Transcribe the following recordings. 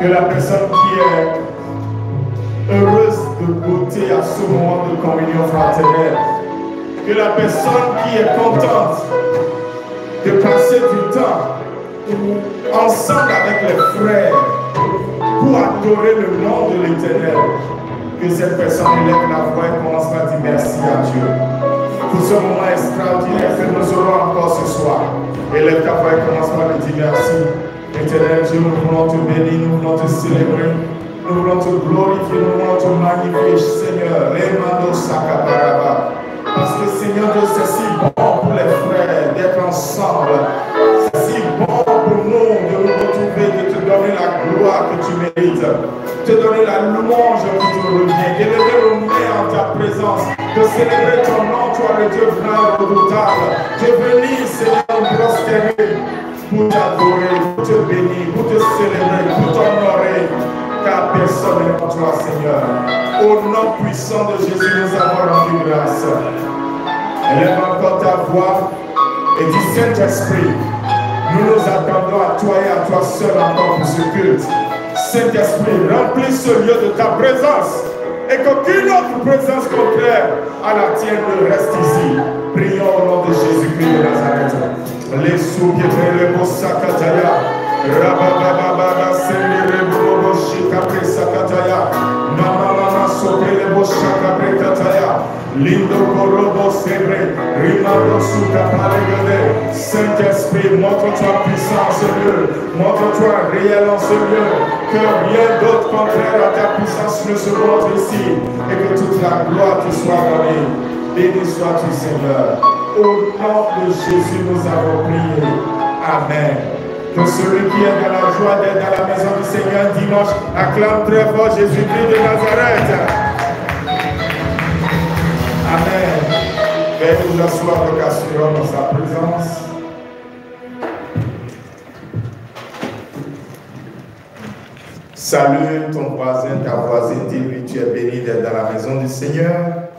Que la personne qui est heureuse de goûter à ce moment de communion fraternelle, que la personne qui est contente de passer du temps ensemble avec les frères pour adorer le nom de l'Éternel, que cette personne élève la voix et commence à dire merci à Dieu pour ce moment extraordinaire que nous aurons encore ce soir. Élève ta voix et commence à lui dire merci. Éternel Dieu, nous voulons te bénir, nous voulons te célébrer, nous voulons te glorifier, nous voulons te magnifier, Seigneur. Parce que Seigneur Dieu, c'est si bon pour les frères d'être ensemble. C'est si bon pour nous de nous retrouver, de te donner la gloire que tu mérites, de te donner la louange qui te revient, d'élever le nez en ta présence, de célébrer ton nom, toi le Dieu grand redoutable. Je bénis, Seigneur, nous prosterner pour t'adorer, pour te bénir, pour te célébrer, pour t'honorer, car personne n'est comme toi, Seigneur. Au nom puissant de Jésus, nous avons rendu grâce. Élève encore ta voix et dis Saint-Esprit, nous nous attendons à toi et à toi seul encore pour ce culte. Saint-Esprit, remplis ce lieu de ta présence et qu'aucune autre présence contraire à la tienne ne reste ici. Prions au nom de Jésus-Christ de Nazareth. Les sous-pieds, les beaux sakataya, Rabababa, Sendere, Bobo, Shikapre, Sakataya, Namama, Sope, les beaux Shakapre, Kataya, Lindo, Korobo, Sebre, Rimando, Sukapare, Saint-Esprit, montre-toi puissant en ce lieu, montre-toi réel en ce lieu, que rien d'autre contraire à ta puissance ne se montre ici, et que toute la gloire te soit donnée. Béni sois-tu, Seigneur. Au nom de Jésus, nous avons prié. Amen. Que celui qui est dans la joie d'être dans la maison du Seigneur dimanche acclame très fort Jésus-Christ de Nazareth. Amen. Veuillez vous asseoir avec assurance dans sa présence. Salue ton voisin, ta voisine, dis-lui tu es béni d'être dans la maison du Seigneur.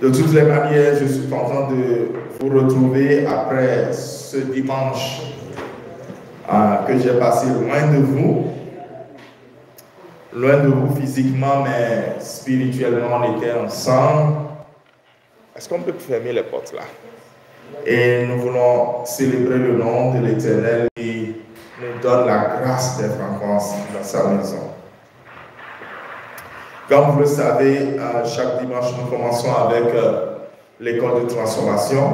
De toutes les manières, je suis content de vous retrouver après ce dimanche que j'ai passé loin de vous physiquement, mais spirituellement, on était ensemble. Est-ce qu'on peut fermer les portes là? Et nous voulons célébrer le nom de l'Éternel qui nous donne la grâce d'être encore ensemble dans sa maison. Comme vous le savez, chaque dimanche, nous commençons avec l'école de transformation.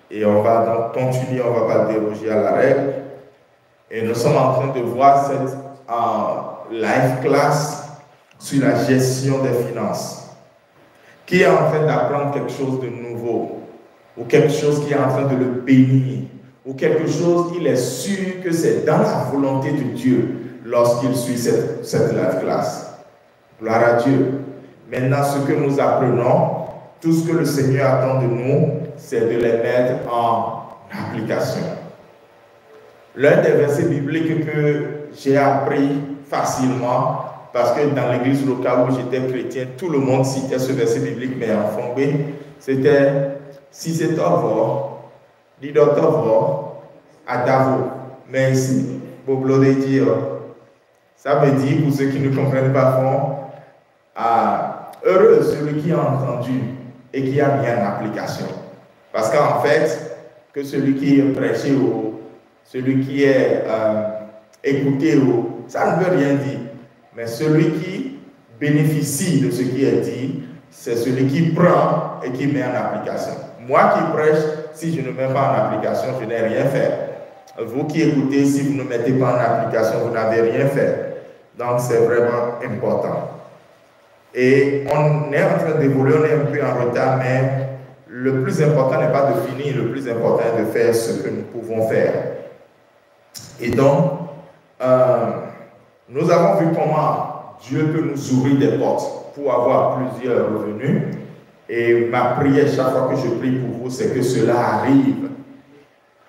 Et on va donc continuer, on ne va pas déroger à la règle. Et nous sommes en train de voir cette live class sur la gestion des finances, qui est en train d'apprendre quelque chose de nouveau, ou quelque chose qui est en train de le bénir, ou quelque chose qu'il est sûr que c'est dans la volonté de Dieu lorsqu'il suit cette live class. Gloire à Dieu. Maintenant, ce que nous apprenons, tout ce que le Seigneur attend de nous, c'est de les mettre en application. L'un des versets bibliques que j'ai appris facilement, parce que dans l'église locale où j'étais chrétien, tout le monde citait ce verset biblique, mais en fondé, c'était « Si c'est Ovo, dit Ovo, à Davo. » Mais ici, Boblo de dire, ça veut dire, pour ceux qui ne comprennent pas fond, heureux celui qui a entendu et qui a mis en application. Parce qu'en fait, que celui qui est prêché ou celui qui est écouté, ça ne veut rien dire. Mais celui qui bénéficie de ce qui est dit, c'est celui qui prend et qui met en application. Moi qui prêche, si je ne mets pas en application, je n'ai rien fait. Vous qui écoutez, si vous ne mettez pas en application, vous n'avez rien fait. Donc c'est vraiment important. Et on est en train d'évoluer, on est un peu en retard, mais le plus important n'est pas de finir, le plus important est de faire ce que nous pouvons faire. Et donc, nous avons vu comment Dieu peut nous ouvrir des portes pour avoir plusieurs revenus. Et ma prière, chaque fois que je prie pour vous, c'est que cela arrive.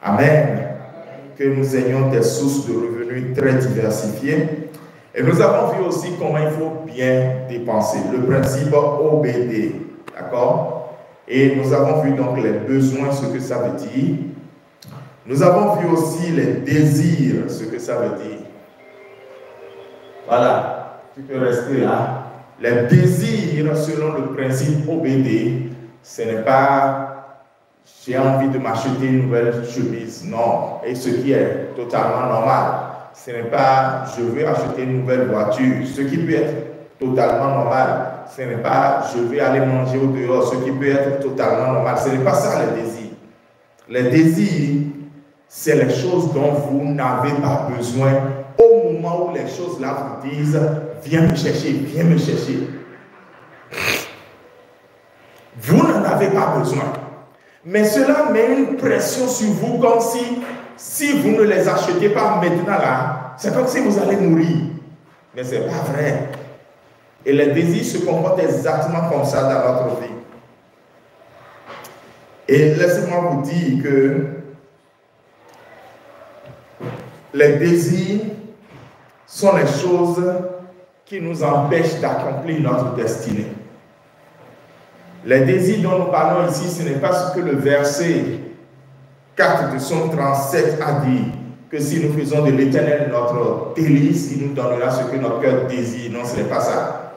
Amen. Que nous ayons des sources de revenus très diversifiées. Et nous avons vu aussi comment il faut bien dépenser. Le principe OBD. D'accord? Et nous avons vu donc les besoins, ce que ça veut dire. Nous avons vu aussi les désirs, ce que ça veut dire. Voilà, tu peux rester là. Les désirs, selon le principe OBD, ce n'est pas j'ai envie de m'acheter une nouvelle chemise, non. Et ce qui est totalement normal. Ce n'est pas je veux acheter une nouvelle voiture, ce qui peut être totalement normal. Ce n'est pas je vais aller manger au dehors, ce qui peut être totalement normal. Ce n'est pas ça les désirs. Les désirs, c'est les choses dont vous n'avez pas besoin au moment où les choses là vous disent viens me chercher, viens me chercher. Vous n'en avez pas besoin. Mais cela met une pression sur vous comme si vous ne les achetez pas maintenant là, c'est comme si vous allez mourir. Mais ce n'est pas vrai. Et les désirs se comportent exactement comme ça dans notre vie. Et laissez-moi vous dire que les désirs sont les choses qui nous empêchent d'accomplir notre destinée. Les désirs dont nous parlons ici, ce n'est pas ce que le verset 4 de Psaume 37 a dit, que si nous faisons de l'Éternel notre délice, il nous donnera ce que notre cœur désire. Non, ce n'est pas ça.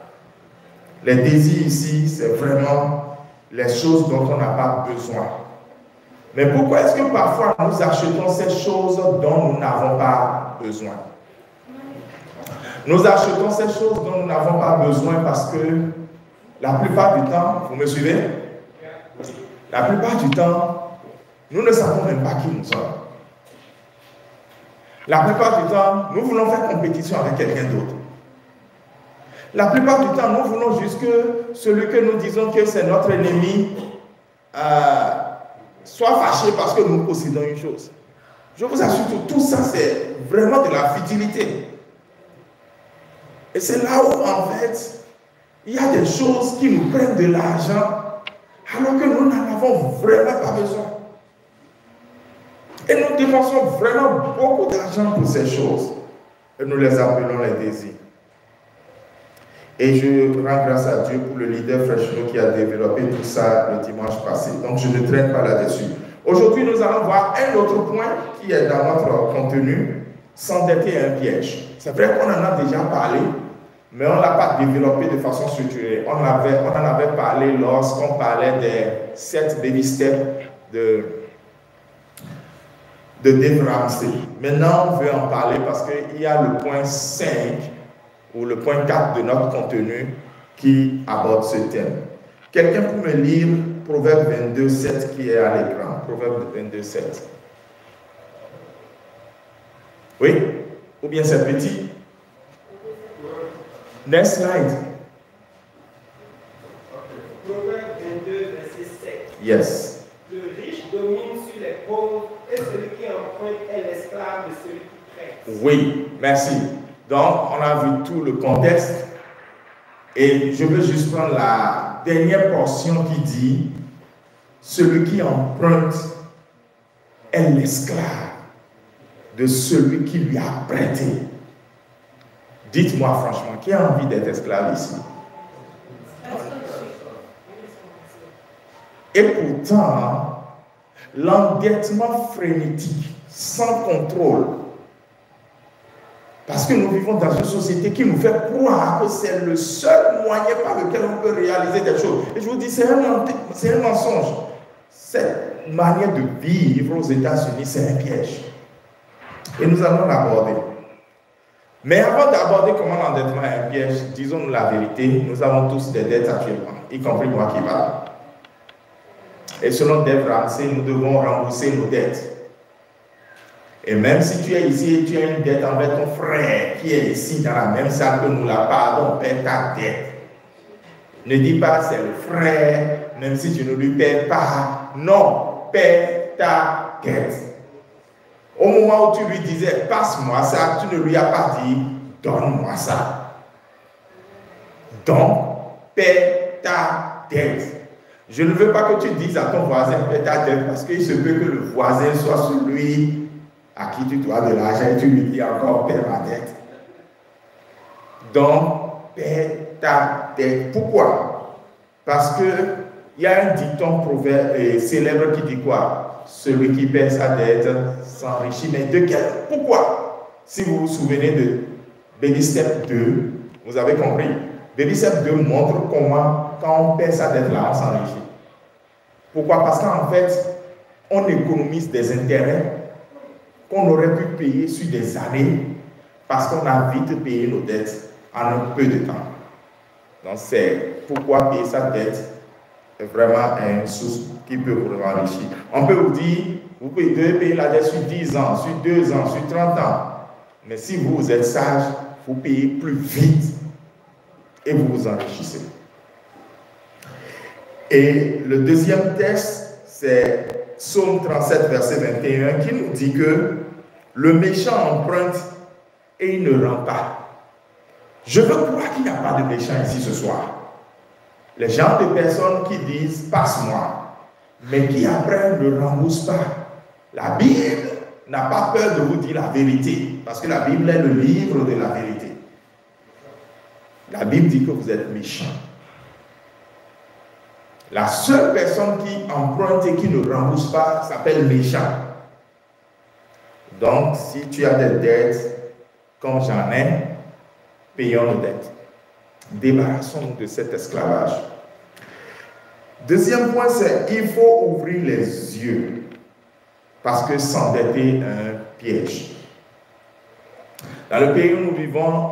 Les désirs ici, c'est vraiment les choses dont on n'a pas besoin. Mais pourquoi est-ce que parfois nous achetons ces choses dont nous n'avons pas besoin? Nous achetons ces choses dont nous n'avons pas besoin parce que la plupart du temps, vous me suivez? La plupart du temps, nous ne savons même pas qui nous sommes. La plupart du temps, nous voulons faire compétition avec quelqu'un d'autre. La plupart du temps, nous voulons juste que celui que nous disons que c'est notre ennemi soit fâché parce que nous possédons une chose. Je vous assure que tout ça, c'est vraiment de la futilité. Et c'est là où, en fait, il y a des choses qui nous prennent de l'argent alors que nous n'en avons vraiment pas besoin. Et nous dépensons vraiment beaucoup d'argent pour ces choses. Et nous les appelons les désirs. Et je rends grâce à Dieu pour le leader Freshno qui a développé tout ça le dimanche passé. Donc je ne traîne pas là-dessus. Aujourd'hui, nous allons voir un autre point qui est dans notre contenu, s'endetter un piège. C'est vrai qu'on en a déjà parlé, mais on ne l'a pas développé de façon structurée. On en avait parlé lorsqu'on parlait des 7 baby steps de Dave Ramsey. Maintenant, on veut en parler parce qu'il y a le point 5 ou le point 4 de notre contenu qui aborde ce thème. Quelqu'un peut me lire Proverbe 22, 7 qui est à l'écran. Proverbe 22, 7. Oui? Ou bien c'est petit? Next slide. Proverbe 22, verset 7. Yes. Le riche domine sur les pauvres et celui qui emprunte est l'esclave de celui qui prête. Oui, merci. Donc, on a vu tout le contexte. Et je veux juste prendre la dernière portion qui dit celui qui emprunte est l'esclave de celui qui lui a prêté. Dites-moi franchement, qui a envie d'être esclave ici? Et pourtant, l'endettement frénétique, sans contrôle, parce que nous vivons dans une société qui nous fait croire que c'est le seul moyen par lequel on peut réaliser des choses. Et je vous dis, c'est un mensonge. Cette manière de vivre aux États-Unis, c'est un piège. Et nous allons l'aborder. Mais avant d'aborder comment l'endettement est un piège, disons-nous la vérité, nous avons tous des dettes actuellement, y compris moi qui parle. Et selon Dave Ramsey, nous devons rembourser nos dettes. Et même si tu es ici et tu as une dette envers ton frère qui est ici dans la même salle que nous, la pardon, paie ta dette. Ne dis pas c'est le frère, même si tu ne lui paies pas. Non, paie ta dette. Au moment où tu lui disais, passe-moi ça, tu ne lui as pas dit, donne-moi ça. Donc, paie ta dette. Je ne veux pas que tu dises à ton voisin, paie ta dette, parce qu'il se peut que le voisin soit celui à qui tu dois de l'argent et tu lui dis encore, paie ma dette. Donc, paie ta dette. Pourquoi? Parce qu'il y a un dicton célèbre qui dit quoi? Celui qui paie sa dette s'enrichit. Mais de quel? Pourquoi? Si vous vous souvenez de Baby Step 2, vous avez compris. Baby Step 2 montre comment, quand on paie sa dette là, on s'enrichit. Pourquoi? Parce qu'en fait, on économise des intérêts qu'on aurait pu payer sur des années parce qu'on a vite payé nos dettes en un peu de temps. Donc, c'est pourquoi payer sa dette est vraiment une source qui peut vous enrichir. On peut vous dire, vous devez payer la dette sur 10 ans, sur 2 ans, sur 30 ans. Mais si vous êtes sage, vous payez plus vite et vous vous enrichissez. Et le deuxième texte, c'est Psaume 37, verset 21, qui nous dit que le méchant emprunte et il ne rend pas. Je veux croire qu'il n'y a pas de méchant ici ce soir. Les gens de personnes qui disent « passe-moi », mais qui après ne remboursent pas. La Bible n'a pas peur de vous dire la vérité, parce que la Bible est le livre de la vérité. La Bible dit que vous êtes méchant. La seule personne qui emprunte et qui ne rembourse pas s'appelle méchant. Donc, si tu as des dettes, comme j'en ai, payons nos dettes. Débarrassons-nous de cet esclavage. Deuxième point, c'est qu'il faut ouvrir les yeux, parce que s'endetter est un piège. Dans le pays où nous vivons,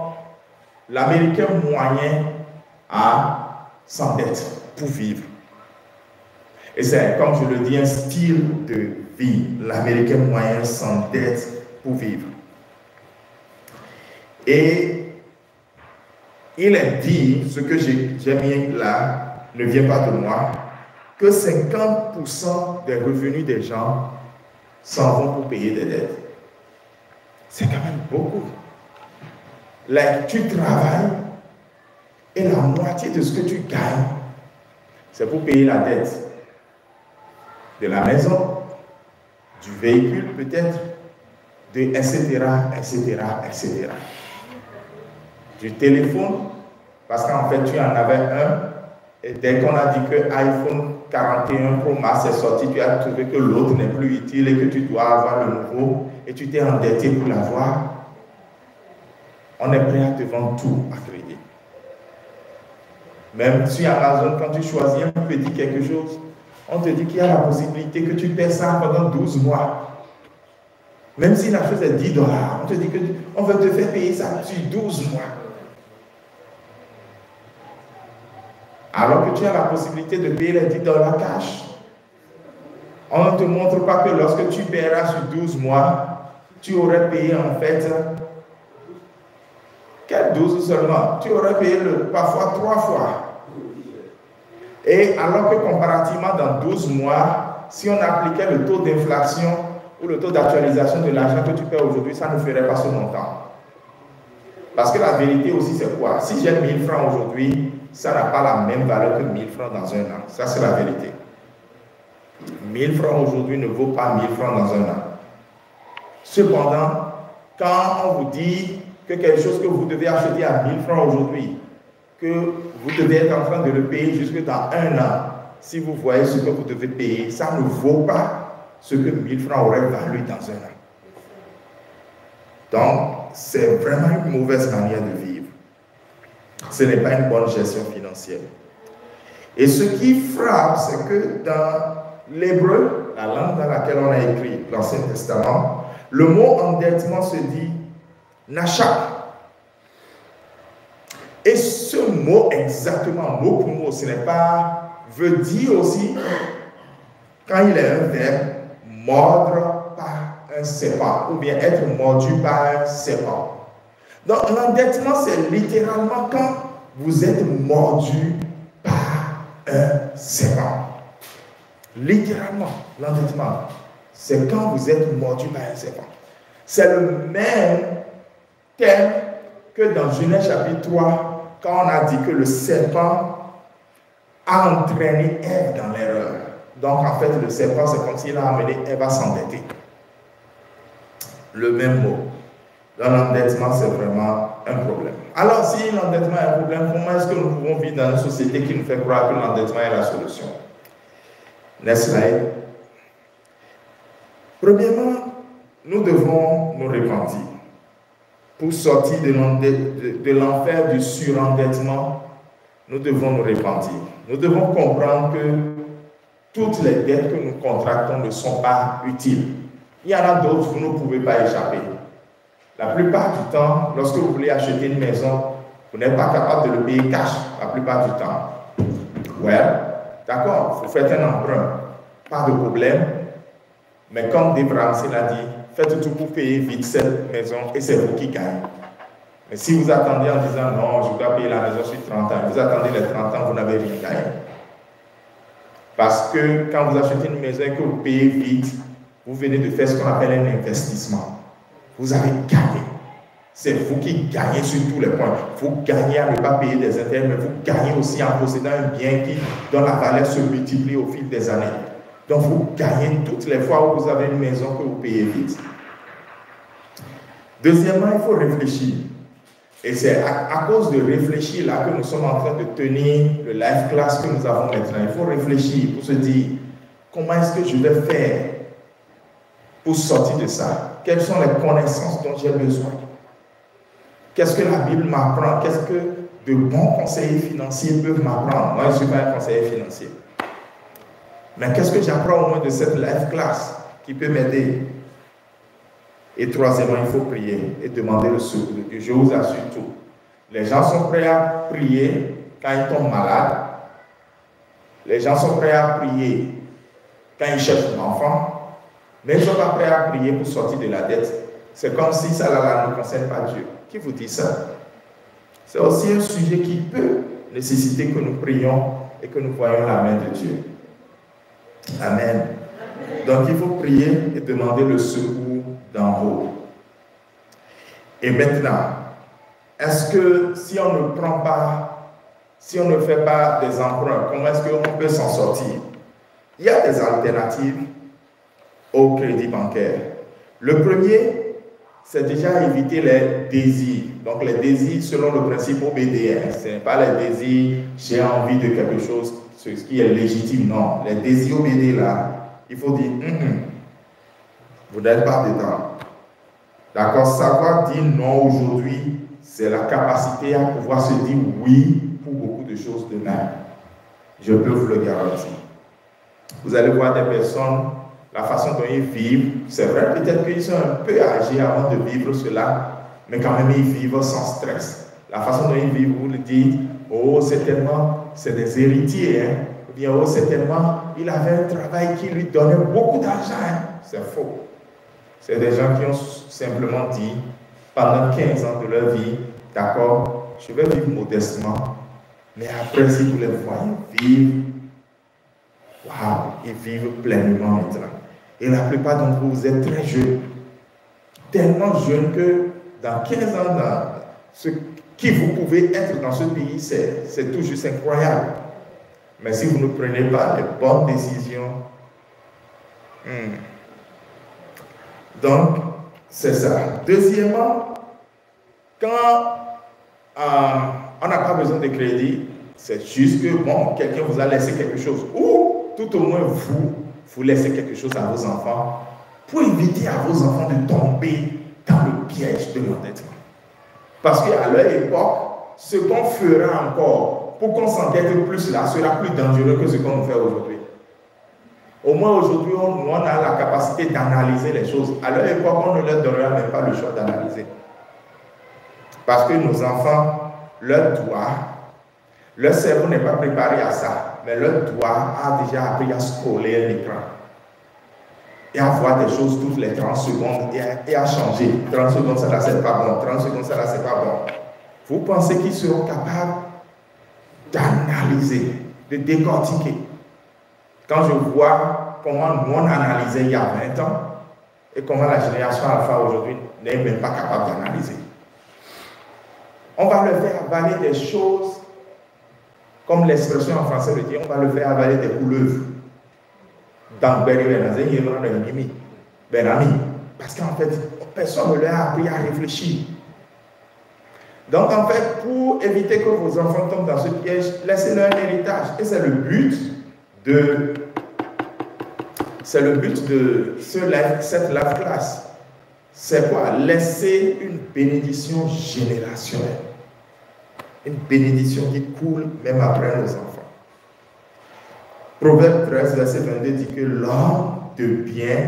l'Américain moyen a s'endette pour vivre. Et c'est, comme je le dis, un style de vie. L'Américain moyen s'endette pour vivre. Et il est dit, ce que j'ai mis là ne vient pas de moi, que 50% des revenus des gens s'en vont pour payer des dettes. C'est quand même beaucoup. Là, tu travailles et la moitié de ce que tu gagnes, c'est pour payer la dette de la maison, du véhicule peut-être, etc., etc., etc. Du téléphone, parce qu'en fait tu en avais un, et dès qu'on a dit que iPhone 41 Pro Max est sorti, tu as trouvé que l'autre n'est plus utile et que tu dois avoir le nouveau, et tu t'es endetté pour l'avoir. On est prêt à te vendre tout à crédit. Même sur Amazon, quand tu choisis un petit quelque chose, on te dit qu'il y a la possibilité que tu paies ça pendant 12 mois. Même si la chose est 10 $, on te dit qu'on veut te faire payer ça sur 12 mois. Alors que tu as la possibilité de payer les 10 $ cash. On ne te montre pas que lorsque tu paieras sur 12 mois, tu aurais payé en fait, quel 12 seulement? Tu aurais payé parfois 3 fois. Et alors que comparativement dans 12 mois, si on appliquait le taux d'inflation ou le taux d'actualisation de l'argent que tu paies aujourd'hui, ça ne ferait pas ce montant. Parce que la vérité aussi c'est quoi? Si j'ai 1000 francs aujourd'hui, ça n'a pas la même valeur que 1000 francs dans un an. Ça c'est la vérité. 1000 francs aujourd'hui ne vaut pas 1000 francs dans un an. Cependant, quand on vous dit que quelque chose que vous devez acheter à 1000 francs aujourd'hui, que vous devez être en train de le payer jusque dans un an, si vous voyez ce que vous devez payer, ça ne vaut pas ce que 1000 francs auraient valu dans un an. Donc, c'est vraiment une mauvaise manière de vivre. Ce n'est pas une bonne gestion financière. Et ce qui frappe, c'est que dans l'hébreu, la langue dans laquelle on a écrit l'Ancien Testament, le mot endettement se dit nachak. Et ce mot exactement, mot pour mot, ce n'est pas, veut dire aussi, quand il est un verbe, mordre par un serpent, ou bien être mordu par un serpent. Donc l'endettement, c'est littéralement quand vous êtes mordu par un serpent. Littéralement, l'endettement, c'est quand vous êtes mordu par un serpent. C'est le même thème que dans Genèse chapitre 3, quand on a dit que le serpent a entraîné Ève dans l'erreur. Donc en fait, le serpent, c'est comme s'il a amené Ève à s'endetter. Le même mot. Dans l'endettement, c'est vraiment un problème. Alors, si l'endettement est un problème, comment est-ce que nous pouvons vivre dans une société qui nous fait croire que l'endettement est la solution? Next slide. Premièrement, nous devons nous repentir. Pour sortir de l'enfer du surendettement, nous devons nous repentir. Nous devons comprendre que toutes les dettes que nous contractons ne sont pas utiles. Il y en a d'autres, vous ne pouvez pas échapper. La plupart du temps, lorsque vous voulez acheter une maison, vous n'êtes pas capable de le payer cash, la plupart du temps. Ouais, d'accord, vous faites un emprunt, pas de problème. Mais comme Dave Ramsey l'a dit, faites tout pour payer vite cette maison et c'est vous qui gagnez. Mais si vous attendez en disant non, je dois payer la maison sur 30 ans, vous attendez les 30 ans, vous n'avez rien gagné. Parce que quand vous achetez une maison et que vous payez vite, vous venez de faire ce qu'on appelle un investissement. Vous avez gagné. C'est vous qui gagnez sur tous les points. Vous gagnez à ne pas payer des intérêts, mais vous gagnez aussi en possédant un bien dont la valeur se multiplie au fil des années. Donc vous gagnez toutes les fois où vous avez une maison que vous payez vite. Deuxièmement, il faut réfléchir. Et c'est à cause de réfléchir là que nous sommes en train de tenir le live class que nous avons maintenant. Il faut réfléchir pour se dire, comment est-ce que je vais faire pour sortir de ça? Quelles sont les connaissances dont j'ai besoin? Qu'est-ce que la Bible m'apprend? Qu'est-ce que de bons conseillers financiers peuvent m'apprendre? Moi, je ne suis pas un conseiller financier. Mais qu'est-ce que j'apprends au moins de cette live class qui peut m'aider? Et troisièmement, il faut prier et demander le secours de Dieu. Je vous assure tout. Les gens sont prêts à prier quand ils tombent malades. Les gens sont prêts à prier quand ils cherchent un enfant. Mais ils ne sont pas prêts à prier pour sortir de la dette. C'est comme si ça ne concerne pas Dieu. Qui vous dit ça? C'est aussi un sujet qui peut nécessiter que nous prions et que nous voyions la main de Dieu. Amen. Donc il faut prier et demander le secours d'en haut. Et maintenant, est-ce que si on ne prend pas, si on ne fait pas des emprunts, comment est-ce qu'on peut s'en sortir? Il y a des alternatives au crédit bancaire. Le premier, c'est déjà éviter les désirs. Donc les désirs selon le principe OBDR. Ce n'est pas les désirs, j'ai envie de quelque chose, ce qui est légitime, non. Les désirs OBD là, il faut dire, vous n'êtes pas dedans. D'accord? Savoir dire non aujourd'hui, c'est la capacité à pouvoir se dire oui pour beaucoup de choses demain. Je peux vous le garantir. Vous allez voir des personnes, la façon dont ils vivent, c'est vrai, peut-être qu'ils sont un peu âgés avant de vivre cela, mais quand même ils vivent sans stress. La façon dont ils vivent, vous le dites, oh, c'est tellement, c'est des héritiers, hein? Ou bien, oh, c'est tellement, il avait un travail qui lui donnait beaucoup d'argent, hein? C'est faux. C'est des gens qui ont simplement dit, pendant 15 ans de leur vie, d'accord, je vais vivre modestement, mais après, si vous les voyez vivre, waouh, ils vivent pleinement maintenant. Et la plupart d'entre vous, vous êtes très jeunes, tellement jeunes que dans 15 ans, dans ce qui vous pouvez être dans ce pays, c'est tout juste incroyable. Mais si vous ne prenez pas les bonnes décisions, donc, c'est ça. Deuxièmement, quand on n'a pas besoin de crédit, c'est juste que, bon, quelqu'un vous a laissé quelque chose. Ou, tout au moins, vous laissez quelque chose à vos enfants pour éviter à vos enfants de tomber dans le piège de l'endettement. Parce qu'à leur époque, ce qu'on fera encore pour qu'on s'endette plus là sera plus dangereux que ce qu'on fait aujourd'hui. Au moins aujourd'hui, on a la capacité d'analyser les choses. À leur époque, on ne leur donnera même pas le choix d'analyser. Parce que nos enfants leur cerveau n'est pas préparé à ça, mais leur doigt a déjà appris à scroller un écran et à voir des choses toutes les 30 secondes et à changer. 30 secondes, ça là, c'est pas bon. 30 secondes, ça là, c'est pas bon. Vous pensez qu'ils seront capables d'analyser, de décortiquer? Quand je vois comment nous on analysait il y a 20 ans et comment la génération alpha aujourd'hui n'est même pas capable d'analyser. On va le faire avaler des choses, comme l'expression en français le dit, on va le faire avaler des couleuvres. Dans parce qu'en fait, personne ne leur a appris à réfléchir. Donc en fait, pour éviter que vos enfants tombent dans ce piège, laissez-leur un héritage. Et c'est le but de cette life class. C'est quoi? Laisser une bénédiction générationnelle. Une bénédiction qui coule même après nos enfants. Proverbe 13, verset 22 dit que l'homme de bien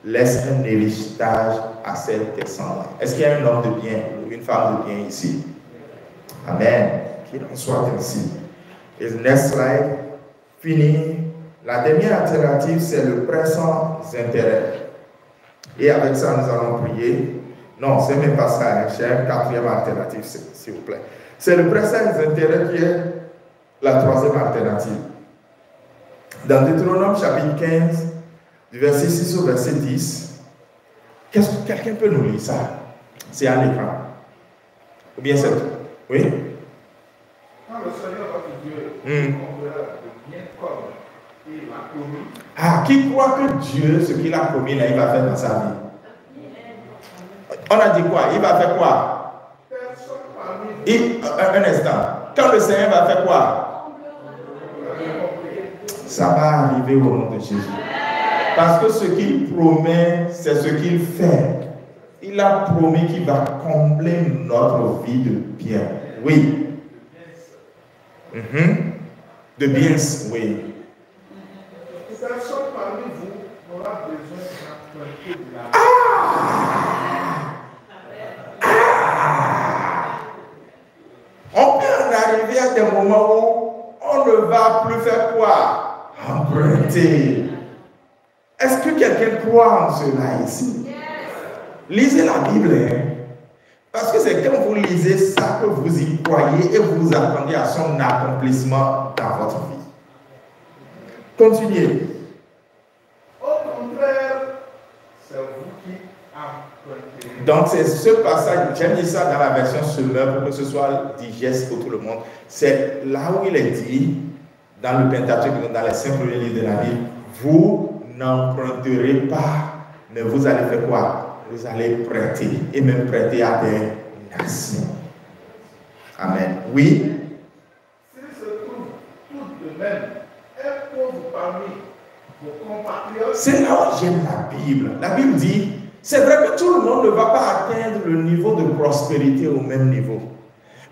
laisse un héritage à ses descendants. Est-ce qu'il y a un homme de bien ou une femme de bien ici? Amen. Qu'il en soit ainsi. Et next slide. Fini. La dernière alternative, c'est le prêt sans intérêt. Et avec ça, nous allons prier. Non, ce n'est même pas ça. J'ai une quatrième alternative, s'il vous plaît. C'est le prêt sans intérêt qui est la troisième alternative. Dans Deutéronome chapitre 15, du verset 6 au verset 10, qu'est-ce que quelqu'un peut nous lire ça? C'est à l'écran. Ou bien c'est tout? Oui? Quand le Seigneur votre Dieu comblera de bien comme il l'a promis. Ah, qui croit que Dieu, ce qu'il a promis, là, il va faire dans sa vie? On a dit quoi? Il va faire quoi? Personne parmi Un instant. Quand le Seigneur va faire quoi? Ça va arriver au nom de Jésus. Parce que ce qu'il promet, c'est ce qu'il fait. Il a promis qu'il va combler notre vie de bien. Oui. De bien, oui. Personne parmi vous n'aura besoin d'emprunter de la On peut en arriver à des moments où on ne va plus faire quoi? Emprunter. Est-ce que quelqu'un croit en cela ici? Lisez la Bible, hein? Parce que c'est quand vous lisez ça que vous y croyez et vous attendez à son accomplissement dans votre vie. Continuez. Au contraire, c'est vous qui empruntez. Donc c'est ce passage, j'ai mis ça dans la version Semeur pour que ce soit digeste pour tout le monde. C'est là où il est dit, dans le Pentateuque, dans les 5 premiers livres de la Bible, vous n'emprunterez pas, mais vous allez faire quoi? Vous allez prêter, et même prêter à des nations. Amen. Oui? S'il se trouve tout de même un pauvre parmi vos compatriotes. C'est là où j'aime la Bible. La Bible dit, c'est vrai que tout le monde ne va pas atteindre le niveau de prospérité au même niveau.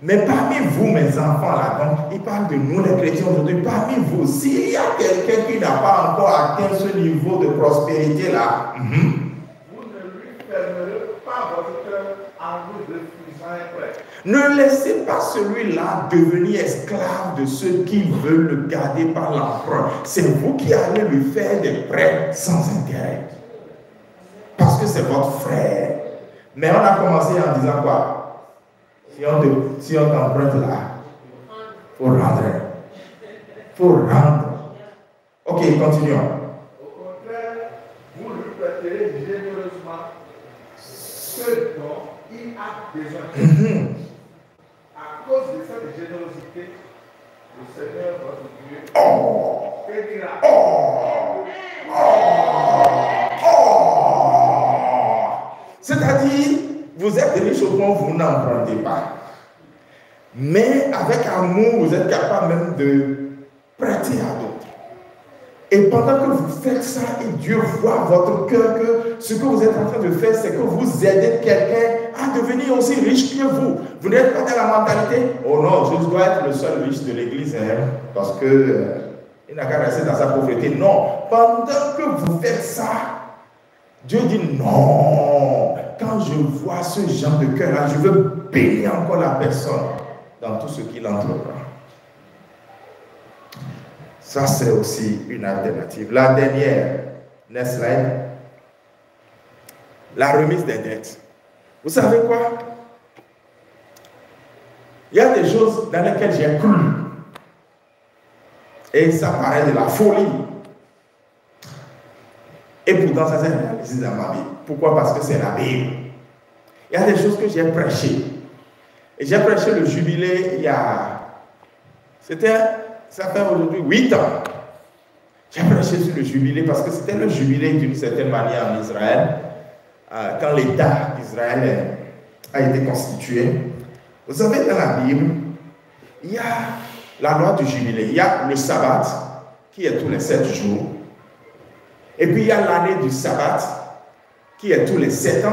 Mais parmi vous, mes enfants, là, donc, il parle de nous, les chrétiens aujourd'hui, parmi vous, s'il y a quelqu'un qui n'a pas encore atteint ce niveau de prospérité là, vous ne lui fermerez pas votre cœur en vous refusant un prêt. Ne laissez pas celui-là devenir esclave de ceux qui veulent le garder par l'emprunt. C'est vous qui allez lui faire des prêts sans intérêt. Parce que c'est votre frère. Mais on a commencé en disant quoi? Si on t'emprunte là, il faut rendre. Il faut rendre. Ok, continuons. Au contraire, vous lui prêterez généreusement ce dont il a besoin. À cause de cette générosité, le Seigneur votre Dieu bénira. C'est-à-dire, vous êtes riche au point où vous n'empruntez pas. Mais avec amour, vous êtes capable même de prêter à d'autres. Et pendant que vous faites ça, et Dieu voit votre cœur que ce que vous êtes en train de faire, c'est que vous aidez quelqu'un à devenir aussi riche que vous. Vous n'êtes pas dans la mentalité, oh non, je dois être le seul riche de l'église, hein, parce que il n'a qu'à rester dans sa pauvreté. Non, pendant que vous faites ça, Dieu dit non. Quand je vois ce genre de cœur-là, je veux bénir encore la personne dans tout ce qu'il entreprend. Ça, c'est aussi une alternative. La dernière, next slide, la remise des dettes. Vous savez quoi? Il y a des choses dans lesquelles j'ai cru. Et ça paraît de la folie. Et pourtant, ça s'est réalisé dans ma vie. Pourquoi? Parce que c'est la Bible. Il y a des choses que j'ai prêchées. Et j'ai prêché le jubilé il y a... ça fait aujourd'hui 8 ans. J'ai prêché sur le jubilé parce que c'était le jubilé d'une certaine manière en Israël. Quand l'État d'Israël a été constitué. Vous savez, dans la Bible, il y a la loi du jubilé. Il y a le sabbat, qui est tous les 7 jours. Et puis il y a l'année du sabbat, qui est tous les 7 ans.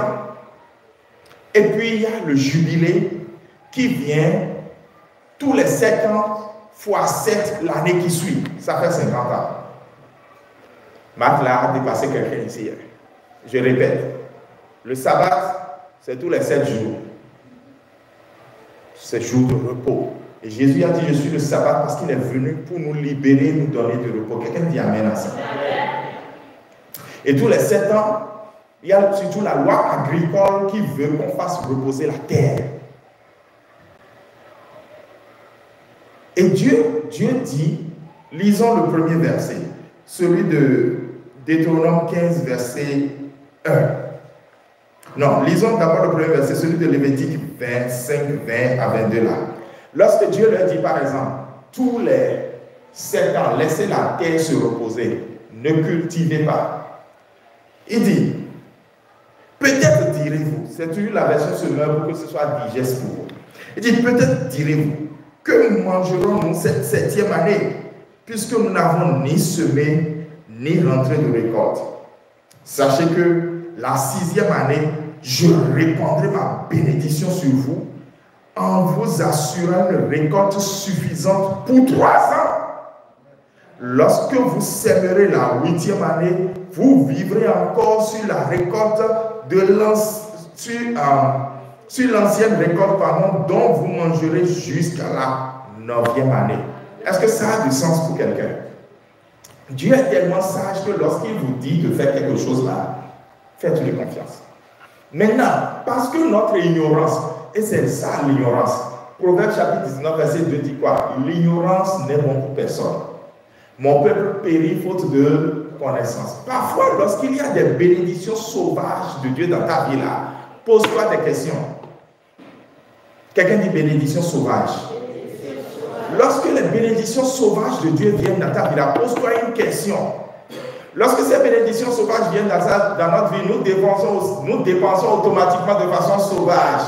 Et puis il y a le jubilé, qui vient tous les 7 ans, fois 7 l'année qui suit. Ça fait 50 ans. Marc là a dépassé quelqu'un ici. Je répète, le sabbat, c'est tous les 7 jours. C'est jour de repos. Et Jésus a dit, je suis le sabbat parce qu'il est venu pour nous libérer, nous donner du repos. Quelqu'un dit amen à ça. Et tous les 7 ans, il y a surtout la loi agricole qui veut qu'on fasse reposer la terre. Et Dieu dit, lisons le premier verset, celui de Deutéronome 15, verset 1. Non, lisons d'abord le premier verset, celui de Lévitique 25, 20 à 22 là. Lorsque Dieu leur dit par exemple, tous les 7 ans, laissez la terre se reposer, ne cultivez pas. Il dit, peut-être direz-vous, c'est toujours la version semeur pour que ce soit digeste pour vous. Il dit, peut-être direz-vous, que mangerons-nous cette 7e année, puisque nous n'avons ni semé, ni rentré de récolte. Sachez que la 6e année, je répandrai ma bénédiction sur vous, en vous assurant une récolte suffisante pour 3 ans. Lorsque vous sèmerez la 8e année, vous vivrez encore sur la récolte sur l'ancienne récolte dont vous mangerez jusqu'à la 9e année. Est-ce que ça a du sens pour quelqu'un? Dieu est tellement sage que lorsqu'il vous dit de faire quelque chose là, faites-lui confiance. Maintenant, parce que notre ignorance, et c'est ça l'ignorance, Proverbe chapitre 19, verset 2 dit quoi? L'ignorance n'est bon pour personne. Mon peuple périt faute de connaissance. Parfois, lorsqu'il y a des bénédictions sauvages de Dieu dans ta vie là, pose-toi des questions. Quelqu'un dit bénédiction sauvage. Lorsque les bénédictions sauvages de Dieu viennent dans ta vie là, pose-toi une question. Lorsque ces bénédictions sauvages viennent dans notre vie, nous dépensons automatiquement de façon sauvage.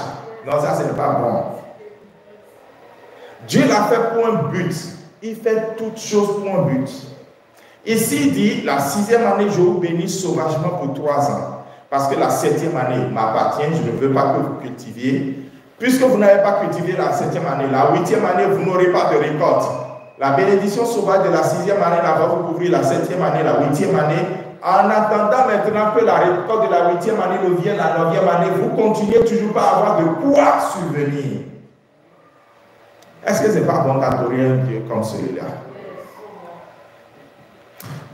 Non, ça, ce n'est pas bon. Dieu l'a fait pour un but. Il fait toutes choses pour un but. Ici, il dit, la 6e année, je vous bénis sauvagement pour 3 ans. Parce que la 7e année m'appartient, je ne veux pas que vous cultiviez. Puisque vous n'avez pas cultivé la 7e année, la 8e année, vous n'aurez pas de récolte. La bénédiction sauvage de la 6e année là, va vous couvrir la 7e année, la 8e année. En attendant maintenant que la récolte de la 8e année ne vienne la 9e année, vous continuez toujours pas à avoir de quoi subvenir. Est-ce que ce n'est pas bon d'adorer un Dieu comme celui-là?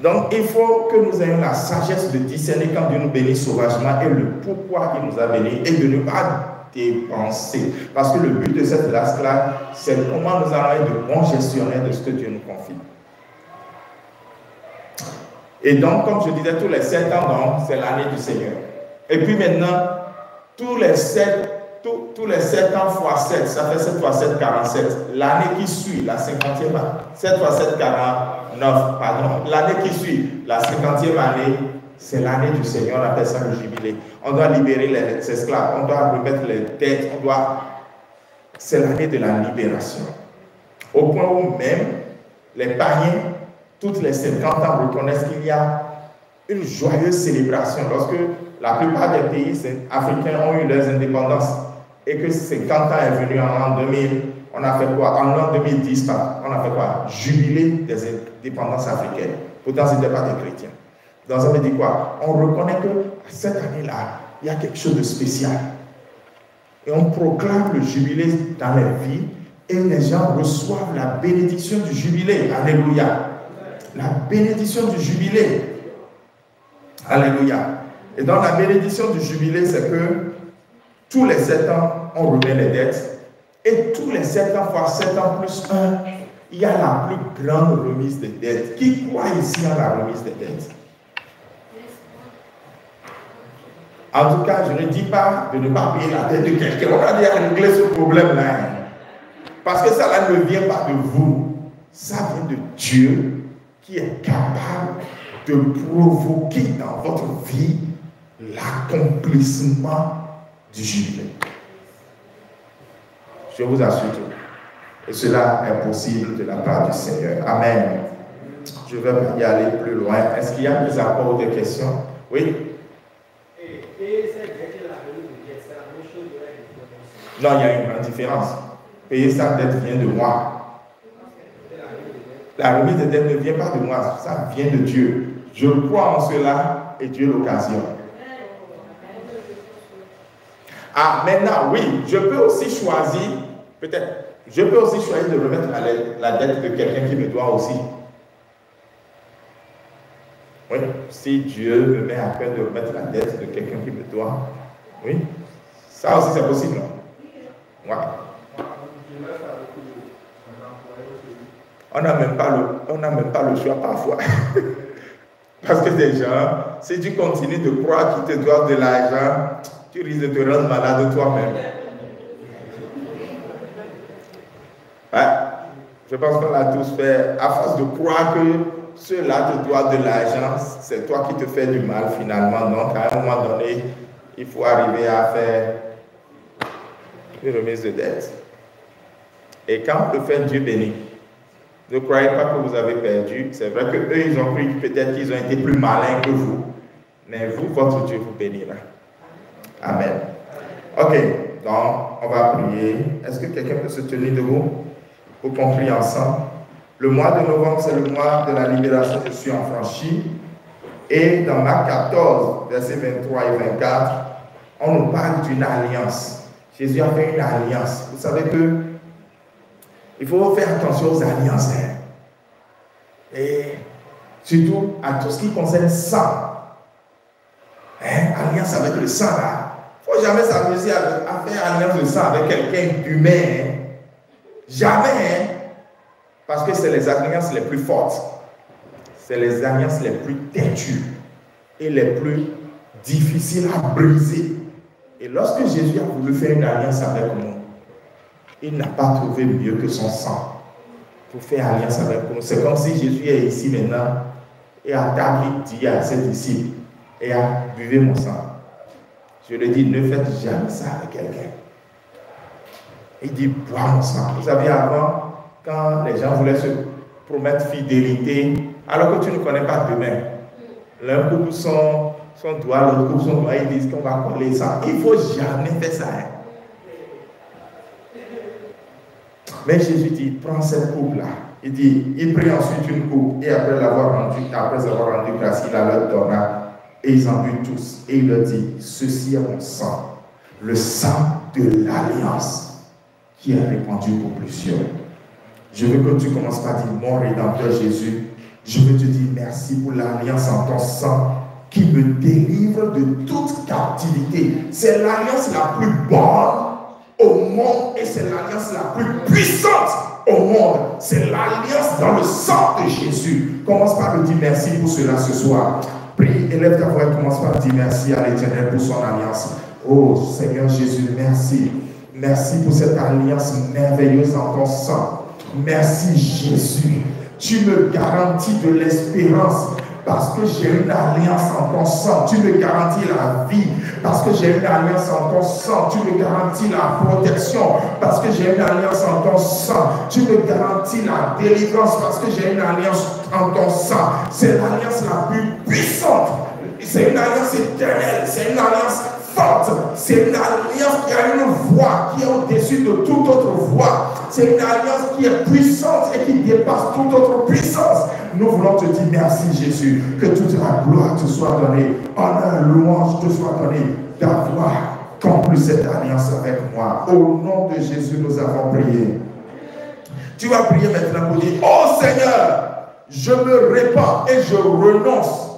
Donc, il faut que nous ayons la sagesse de discerner quand Dieu nous bénit sauvagement et le pourquoi il nous a bénis et de ne pas dépenser. Parce que le but de cette classe-là, c'est comment nous allons être de bons gestionnaires de ce que Dieu nous confie. Et donc, comme je disais, tous les 7 ans, c'est l'année du Seigneur. Et puis maintenant, tous les 7 ans fois 7, ça fait 7 fois 7, 47. L'année qui suit, la 50e année, 7 fois 7, 49, pardon. L'année qui suit, la 50e année, c'est l'année du Seigneur, on appelle ça le jubilé. On doit libérer les esclaves, on doit remettre les dettes, c'est l'année de la libération. Au point où même les païens, toutes les 50 ans, reconnaissent qu'il y a une joyeuse célébration lorsque la plupart des pays africains ont eu leurs indépendances et que 50 ans est venu en l'an 2000, on a fait quoi? En l'an 2010, on a fait quoi? Jubilé des indépendances africaines. Pourtant, ce n'étaient pas des chrétiens. Donc, ça veut dire quoi? On reconnaît que cette année-là, il y a quelque chose de spécial. Et on proclame le jubilé dans les vies Et les gens reçoivent la bénédiction du jubilé. Alléluia. La bénédiction du jubilé. Alléluia. Et dans la bénédiction du jubilé, c'est que tous les 7 ans, on remet les dettes. Et tous les 7 ans, fois 7 ans plus 1, il y a la plus grande remise des dettes. Qui croit ici à la remise des dettes? En tout cas, je ne dis pas de ne pas payer la dette de quelqu'un. On a déjà réglé ce problème-là. Parce que ça là ne vient pas de vous. Ça vient de Dieu qui est capable de provoquer dans votre vie l'accomplissement du jubilé. Je vous assure. Et cela est possible de la part du Seigneur. Amen. Je vais y aller plus loin. Est-ce qu'il y a des apports ou des questions? Oui? Non, il y a une grande différence. Payer sa dette vient de moi. La remise de dette ne vient pas de moi, ça vient de Dieu. Je crois en cela et Dieu l'occasionne. Ah, maintenant, oui, je peux aussi choisir, peut-être, je peux aussi choisir de remettre la dette de quelqu'un qui me doit aussi. Oui, si Dieu me met à cœur de remettre la dette de quelqu'un qui me doit, oui, ça aussi c'est possible. Ouais. On n'a même pas le choix parfois. Parce que déjà, si tu continues de croire qu'ils te doivent de l'argent, tu risques de te rendre malade toi-même. Ouais. Je pense qu'on l'a tous fait. À force de croire que ceux-là te doivent de l'argent, c'est toi qui te fais du mal finalement. Donc, à un moment donné, il faut arriver à faire une remise de dette. Et quand on le fait, Dieu bénit. Ne croyez pas que vous avez perdu. C'est vrai qu'eux, ils ont cru peut-être qu'ils ont été plus malins que vous. Mais vous, votre Dieu vous bénira. Amen. Ok, donc on va prier. Est-ce que quelqu'un peut se tenir debout pour qu'on prie ensemble? Le mois de novembre, c'est le mois de la libération. Je suis affranchi. Et dans Marc 14, versets 23 et 24, on nous parle d'une alliance. Jésus a fait une alliance. Vous savez que il faut faire attention aux alliances. Et surtout à tout ce qui concerne le sang. Alliance avec le sang là. Il ne faut jamais s'amuser à faire alliance de sang avec quelqu'un d'humain. Jamais. Parce que c'est les alliances les plus fortes. C'est les alliances les plus têtues. Et les plus difficiles à briser. Et lorsque Jésus a voulu faire une alliance avec nous, il n'a pas trouvé mieux que son sang pour faire alliance avec nous. C'est comme si Jésus est ici maintenant et à table il dit à ses disciples, et à buvez mon sang. Je lui dis, ne faites jamais ça avec quelqu'un. Il dit, bois mon sang. Vous savez, avant, quand les gens voulaient se promettre fidélité, alors que tu ne connais pas demain, l'un coupe son doigt, l'autre coupe son doigt, ils disent qu'on va coller ça. Il ne faut jamais faire ça. Mais Jésus dit, prends cette coupe-là. Il dit, il prit ensuite une coupe et après avoir rendu grâce, il la leur donna et ils en burent tous. Et il leur dit, ceci est mon sang, le sang de l'alliance qui est répandu pour plusieurs. Je veux que tu commences par dire, mon Rédempteur Jésus, je veux te dire merci pour l'alliance en ton sang qui me délivre de toute captivité. C'est l'alliance la plus bonne au monde et c'est l'alliance la plus puissante au monde. C'est l'alliance dans le sang de Jésus. Commence par me dire merci pour cela ce soir. Prie, élève ta voix et commence par dire merci à l'Éternel pour son alliance. Oh Seigneur Jésus, merci. Merci pour cette alliance merveilleuse en ton sang. Merci Jésus. Tu me garantis de l'espérance. Parce que j'ai une alliance en ton sang, tu me garantis la vie. Parce que j'ai une alliance en ton sang, tu me garantis la protection. Parce que j'ai une alliance en ton sang, tu me garantis la délivrance. Parce que j'ai une alliance en ton sang. C'est l'alliance la plus puissante. C'est une alliance éternelle. C'est une alliance forte. C'est une alliance qui a une voix qui est au-dessus de toute autre voix. C'est une alliance qui est puissante et qui dépasse toute autre puissance. Nous voulons te dire merci Jésus, que toute la gloire te soit donnée, honneur, louange te soit donnée, d'avoir conclu cette alliance avec moi. Au nom de Jésus, nous avons prié. Tu vas prier maintenant pour dire, oh Seigneur, je me répands et je renonce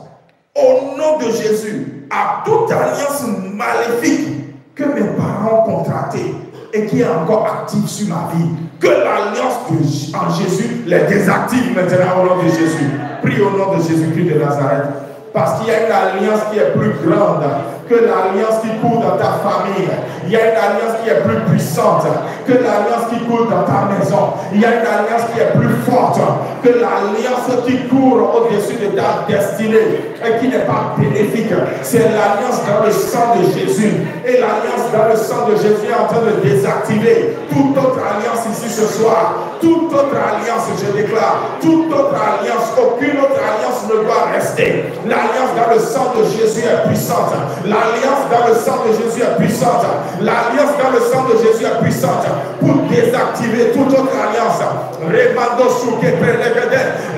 au nom de Jésus à toute alliance maléfique que mes parents ont contractée et qui est encore active sur ma vie. Que l'alliance en Jésus les désactive maintenant au nom de Jésus. Prie au nom de Jésus-Christ de Nazareth. Parce qu'il y a une alliance qui est plus grande que l'alliance qui court dans ta famille. Il y a une alliance qui est plus puissante que l'alliance qui court dans ta maison. Il y a une alliance qui est plus forte que l'alliance qui court au-dessus de ta destinée et qui n'est pas bénéfique. C'est l'alliance dans le sang de Jésus. Et l'alliance dans le sang de Jésus est en train de désactiver toute autre alliance ici ce soir. Toute autre alliance, je déclare, toute autre alliance, aucune autre alliance ne doit rester. L'alliance dans le sang de Jésus est puissante. L'alliance dans le sang de Jésus est puissante. L'alliance dans le sang de Jésus est puissante pour désactiver toute autre alliance.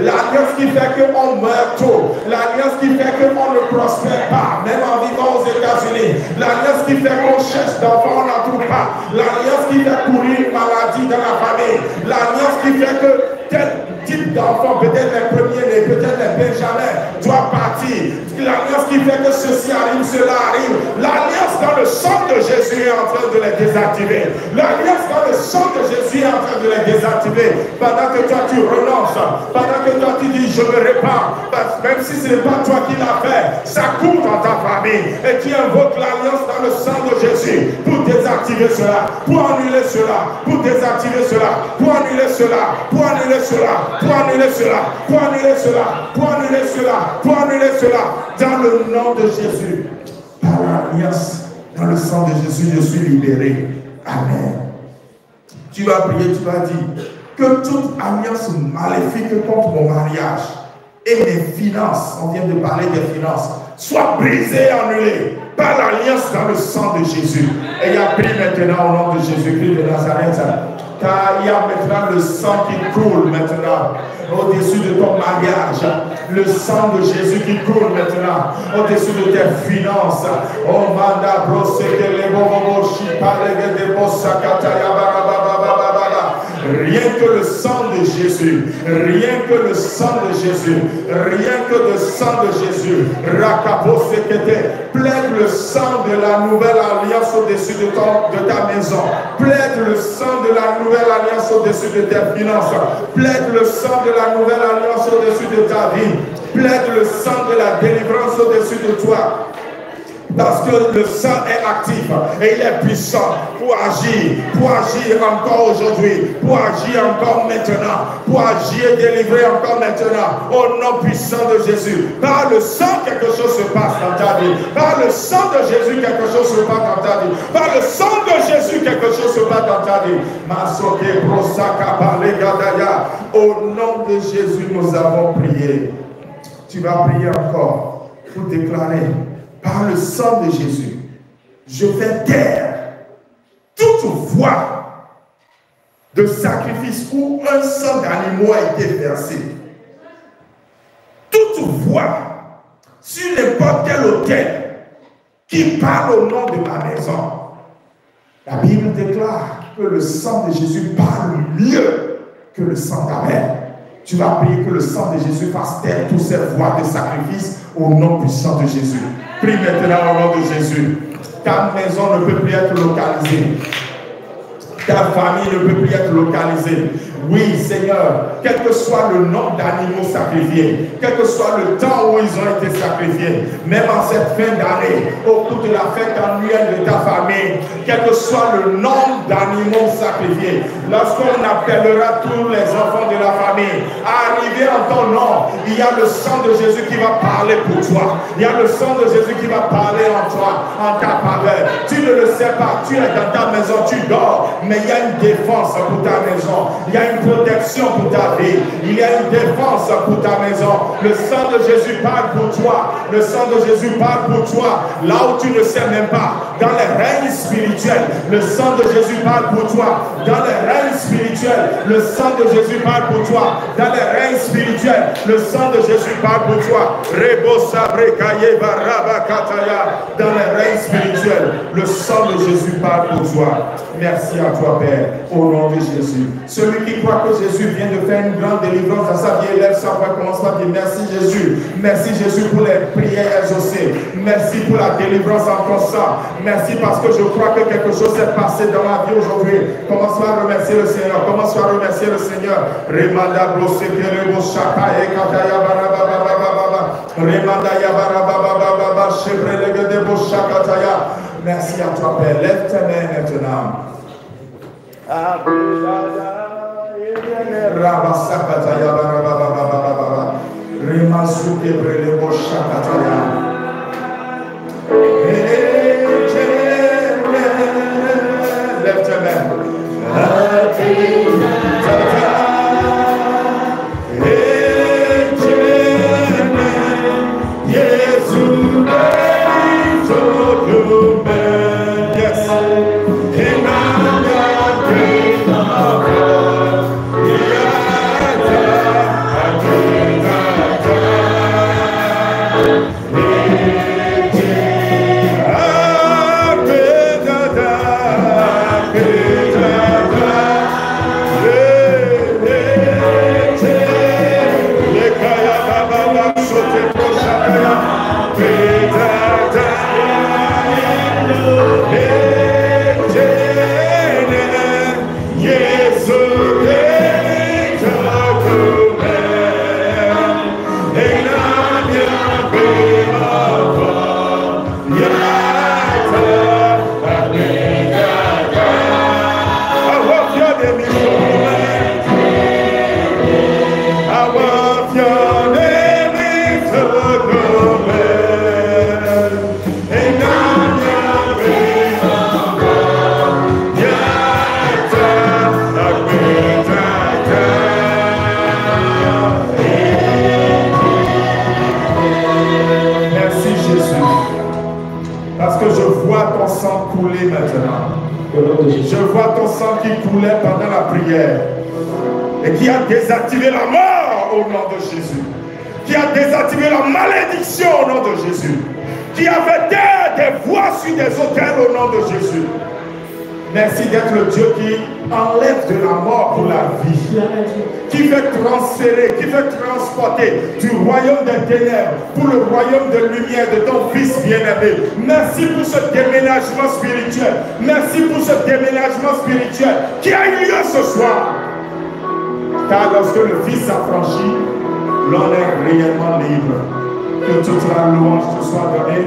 L'alliance qui fait qu'on meurt tôt. L'alliance qui fait qu'on ne prospère pas, même en vivant aux États-Unis. L'alliance qui fait qu'on cherche d'enfants, on n'en trouve pas. L'alliance qui fait courir une maladie dans la famille. L'alliance qui fait que tel type d'enfant, peut-être les premiers-nés, peut-être les benjamins, doit partir. L'alliance qui fait que ceci arrive, cela arrive. L'alliance dans le sang de Jésus est en train de les désactiver. L'alliance dans le sang de Jésus est en train de les désactiver. Pendant que toi tu renonces, pendant que toi tu dis je me répands, même si ce n'est pas toi qui l'as fait, ça court dans ta famille. Et tu invoques l'alliance dans le sang de Jésus pour désactiver cela, pour annuler cela, pour désactiver cela, pour annuler cela, pour annuler cela, pour annuler cela, pour annuler cela, pour annuler cela, pour annuler cela. Dans le nom de Jésus, par l'alliance, dans le sang de Jésus, je suis libéré. Amen. Tu vas prier, tu vas dire que toute alliance maléfique contre mon mariage et mes finances, on vient de parler des finances, soit brisée et annulée par l'alliance dans le sang de Jésus. Et il y a pris maintenant au nom de Jésus-Christ de Nazareth. Car il y a maintenant le sang qui coule maintenant au-dessus de ton mariage. Le sang de Jésus qui coule maintenant au-dessus de tes finances. Oh manda broseke le bobo shipa le de bosakata ya barababa. Rien que le sang de Jésus, rien que le sang de Jésus, rien que le sang de Jésus, plaide le sang de la nouvelle alliance au-dessus de ta maison, plaide le sang de la nouvelle alliance au-dessus de tes finances, plaide le sang de la nouvelle alliance au-dessus de ta vie, plaide le sang de la délivrance au-dessus de toi. Parce que le sang est actif et il est puissant pour agir encore aujourd'hui, pour agir encore maintenant, pour agir et délivrer encore maintenant, au nom puissant de Jésus. Par le sang, quelque chose se passe dans ta vie. Par le sang de Jésus, quelque chose se passe dans ta vie. Par le sang de Jésus, quelque chose se passe dans ta vie. Au nom de Jésus, nous avons prié. Tu vas prier encore pour déclarer. Par le sang de Jésus, je fais taire toute voix de sacrifice où un sang d'animaux a été versé. Toute voix sur n'importe quel autel qui parle au nom de ma maison. La Bible déclare que le sang de Jésus parle mieux que le sang d'Abel. Tu vas prier que le sang de Jésus fasse taire toutes ces voix de sacrifice au nom puissant de Jésus. Prie maintenant au nom de Jésus. Ta maison ne peut plus être localisée. Ta famille ne peut plus être localisée. Oui, Seigneur, quel que soit le nombre d'animaux sacrifiés, quel que soit le temps où ils ont été sacrifiés, même en cette fin d'année, au cours de la fête annuelle de ta famille, quel que soit le nombre d'animaux sacrifiés, lorsqu'on appellera tous les enfants de la famille à arriver en ton nom, il y a le sang de Jésus qui va parler pour toi. Il y a le sang de Jésus qui va parler en toi, en ta faveur. Tu ne le sais pas, tu es dans ta maison, tu dors, mais il y a une défense pour ta maison. Il y a une protection pour ta vie. Il y a une défense pour ta maison. Le sang de Jésus parle pour toi. Le sang de Jésus parle pour toi. Là où tu ne sais même pas, dans les règnes spirituels, le sang de Jésus parle pour toi. Dans les règnes spirituels, le sang de Jésus parle pour toi. Dans les règnes spirituels, spirituel. Le sang de Jésus parle pour toi. Rebo sabre kaye baraba kataya. Dans les règnes spirituels, le sang de Jésus parle pour toi. Merci à toi, Père, au nom de Jésus. Celui qui croit que Jésus vient de faire une grande délivrance dans sa vie, élève sa voix, commence à dire merci Jésus. Merci Jésus pour les prières exaucées. Merci pour la délivrance en ton sang. Merci parce que je crois que quelque chose s'est passé dans ma vie aujourd'hui. Commence à remercier le Seigneur. Commence à remercier le Seigneur. Remanda brosekere boshaka ekataya barababa. Remanda ya barababa shebrelege de boshakataya. Merci à toi, Père. Lève tes mains maintenant. Lève tes mains. Je vois ton sang qui coulait pendant la prière et qui a désactivé la mort au nom de Jésus, qui a désactivé la malédiction au nom de Jésus, qui a fait taire des voix sur des autels au nom de Jésus. Merci d'être le Dieu qui enlève de la mort pour la vie, qui fait transférer, qui fait transporter du royaume des ténèbres pour le royaume de lumière de ton Fils bien-aimé. Merci pour ce déménagement spirituel. Merci pour ce déménagement spirituel qui a eu lieu ce soir. Car lorsque le Fils s'affranchit, l'on est réellement libre. Que toute la louange te soit donnée,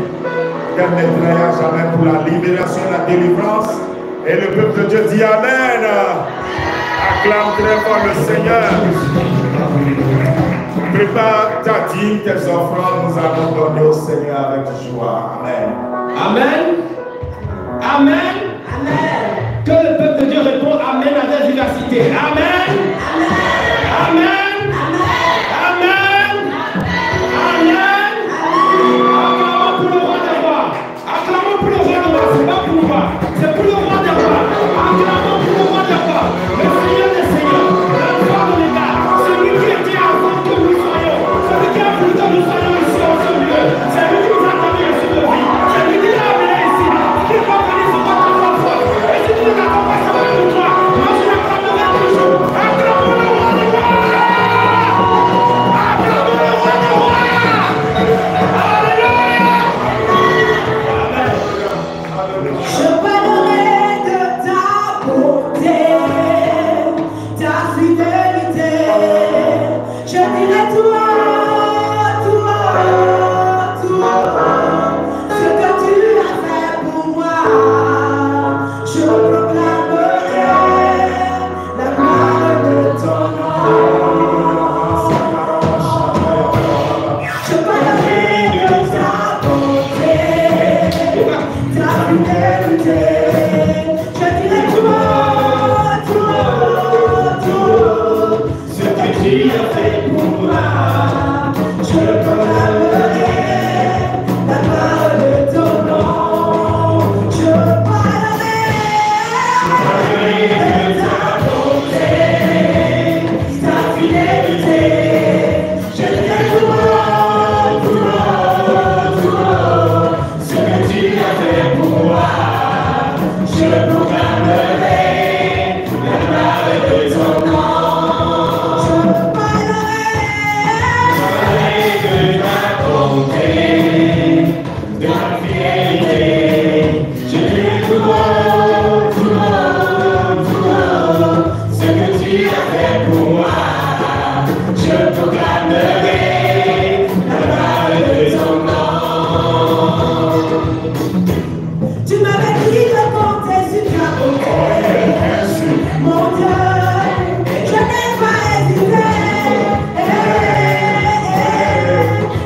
qu'elle n'étraille jamais pour la libération et la délivrance. Et le peuple de Dieu dit Amen. Acclame très fort le Seigneur. Prépare ta dîme, tes offrandes, nous allons donner au Seigneur avec joie. Amen. Amen. Amen. Amen. Que le peuple de Dieu réponde Amen à la vivacité. Amen. Amen. Amen. Amen. Amen. Acclamons pour le roi des rois. Acclamons pour le roi des rois. C'est pas pour nous. C'est pour le roi des rois. Acclamons pour le roi des rois. Le Seigneur des seigneurs. L'enfant de l'État. Celui qui était avant que nous soyons. Celui qui a voulu que nous soyons ici en ce lieu. C'est lui qui nous a donné le sud de vie. C'est lui qui nous a amené ici. Qui va venir sur votre propre. Et si tu ne t'accompagnes pas avec toi, moi je l'acclamerai toujours. Acclamons le roi des rois. Acclamons le roi des rois. Alléluia. Je parlerai de ta beauté, ta fidélité. Je dirai toi, ce que tu as fait pour moi. Je proclamerai la gloire de ton nom. Je parlerai de ta beauté, ta fidélité. Je dirai toi, ce que tu as fait pour moi. je proclamerai la gloire de ton nom. Tu m'avais dit de compter sur ta bonté, mon Dieu, je n'ai pas hésité.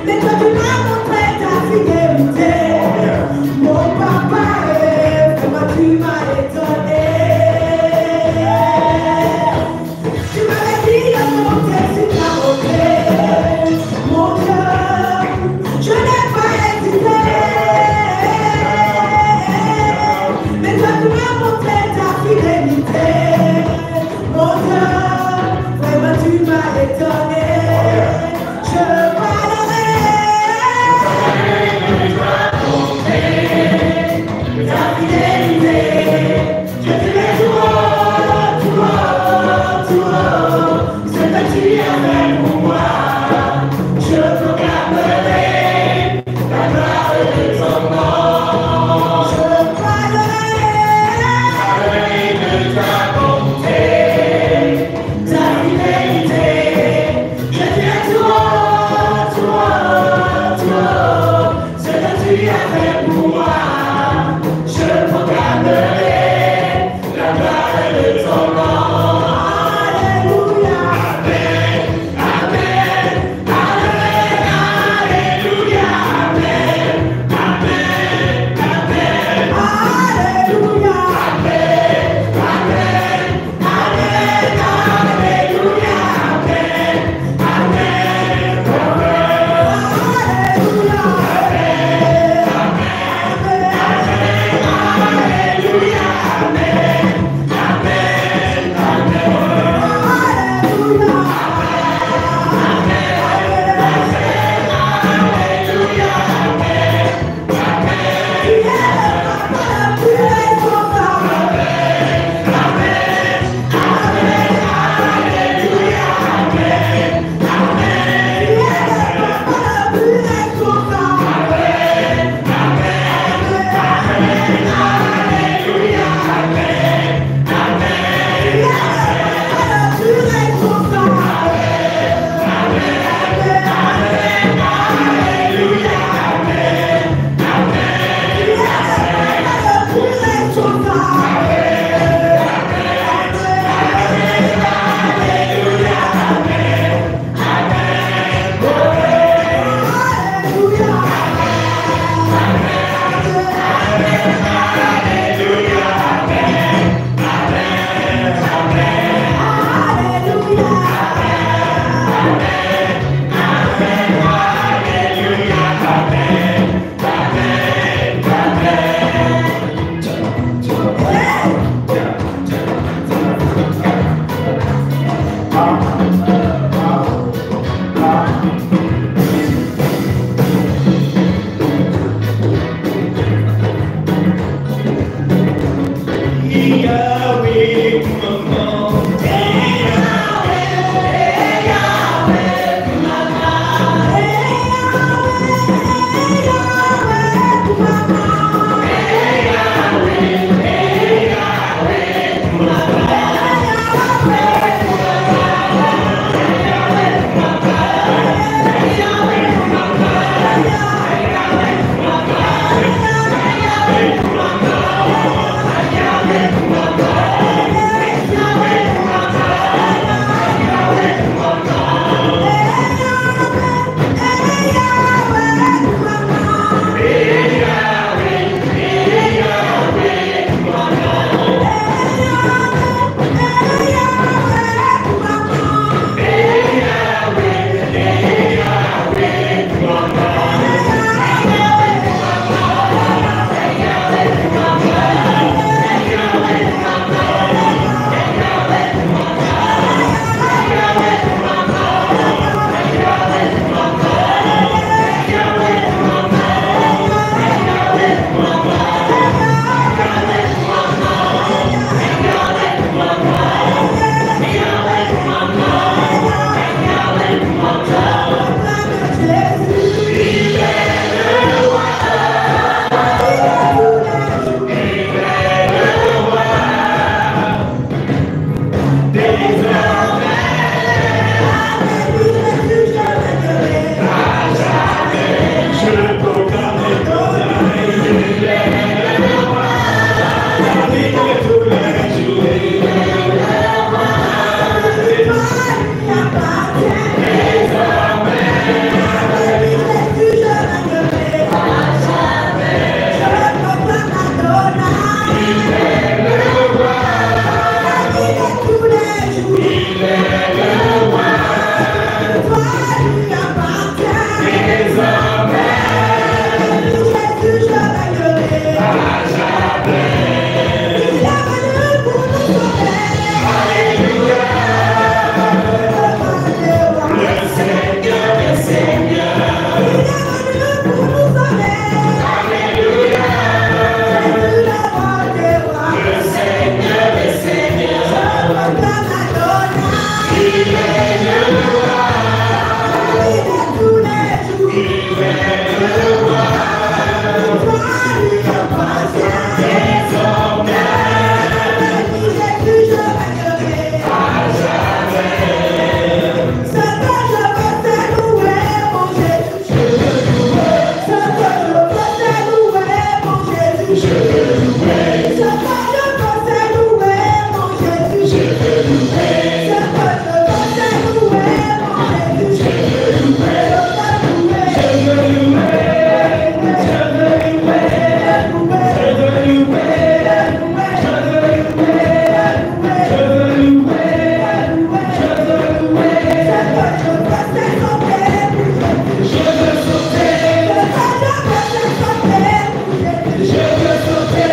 Mais toi tu m'as montré ta fidélité, mon papa, comment tu m'as étonné. Tu m'avais dit de compter sur ta bonté, mon Dieu, je n'ai pas hésité. Mais toi tu m'as montré ta fidélité, mon Dieu, vraiment tu m'as étonné. Je parlerai de ta fidélité, je dirai tout haut, tout haut, tout haut, ce que tu as fait pour moi. Je proclamerai la gloire de ton nom. Je parlerai de ta bonté, ta fidélité. Je dirai tout haut, tout haut, tout haut, ce que tu as fait pour moi. Je proclamerai la gloire de ton nom. Alléluia. Amen, amen, amen, alléluia. Amen, amen, amen, alléluia. Amen, amen, amen, alléluia. Amen, amen, alléluia. Yahweh, mon nom. Yahweh, Yahweh. Je veux sauter.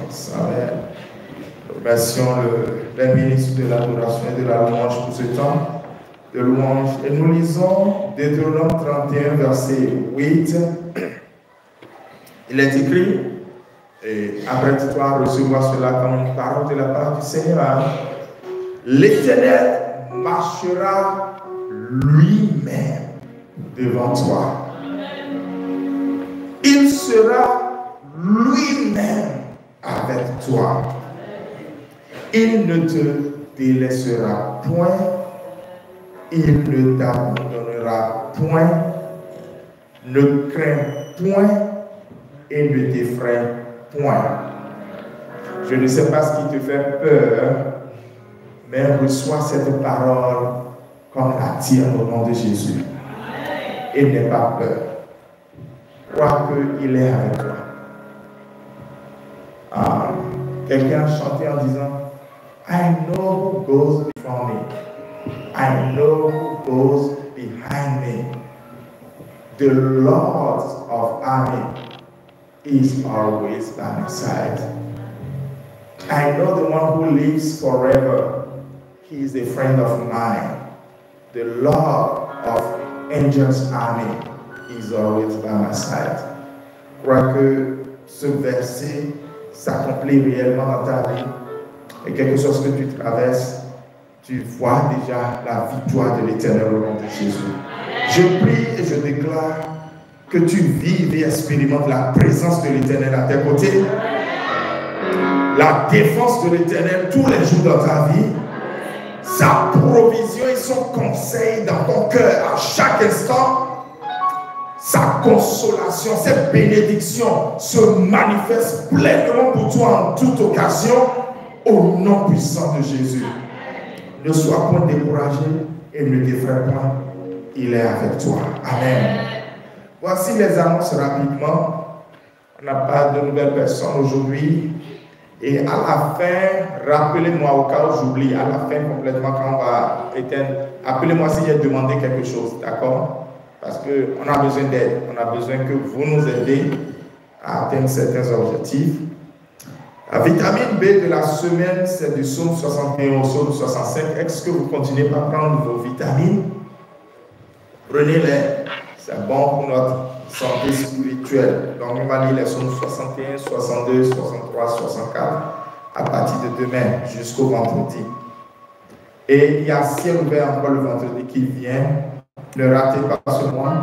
puissance. Amen. Nous remercions les ministres de l'adoration et de la louange pour ce temps de louange. Et nous lisons Deutéronome 31, verset 8. Il est écrit, et après tu dois recevoir cela comme une parole de la part du Seigneur, l'Éternel marchera lui-même devant toi. Il sera lui-même avec toi. Il ne te délaissera point. Il ne t'abandonnera point. Ne crains point et ne t'effraie point. Je ne sais pas ce qui te fait peur, mais reçois cette parole comme la tienne au nom de Jésus. Et n'aie pas peur. Crois qu'il est avec toi. Quelqu'un a chanté en disant, I know who goes before me. I know who goes behind me. The Lord of armies is always by my side. I know the one who lives forever. He is a friend of mine. The Lord of angels' army is always by my side. Je crois que ce verset s'accomplit réellement dans ta vie. Et quelque chose que tu traverses, tu vois déjà la victoire de l'Éternel au nom de Jésus. Je prie et je déclare que tu vives et expérimentes la présence de l'Éternel à tes côtés, la défense de l'Éternel tous les jours dans ta vie, sa provision et son conseil dans ton cœur à chaque instant, sa consolation, ses bénédictions se manifestent pleinement pour toi en toute occasion au nom puissant de Jésus. Ne sois point découragé et ne t'effraie point. Il est avec toi. Amen. Voici les annonces rapidement. On n'a pas de nouvelles personnes aujourd'hui. Et à la fin, rappelez-moi au cas où j'oublie, à la fin complètement quand on va éteindre, appelez-moi si j'ai demandé quelque chose, d'accord? Parce qu'on a besoin d'aide, on a besoin que vous nous aidez à atteindre certains objectifs. La vitamine B de la semaine, c'est du psaume 61 au psaume 65. Est-ce que vous continuez par prendre vos vitamines? Prenez-les, c'est bon pour notre santé spirituelle. Donc, on va lire les psaumes 61, 62, 63, 64 à partir de demain jusqu'au vendredi. Et il y a ciel ouvert encore le vendredi qui vient. Ne ratez pas ce mois.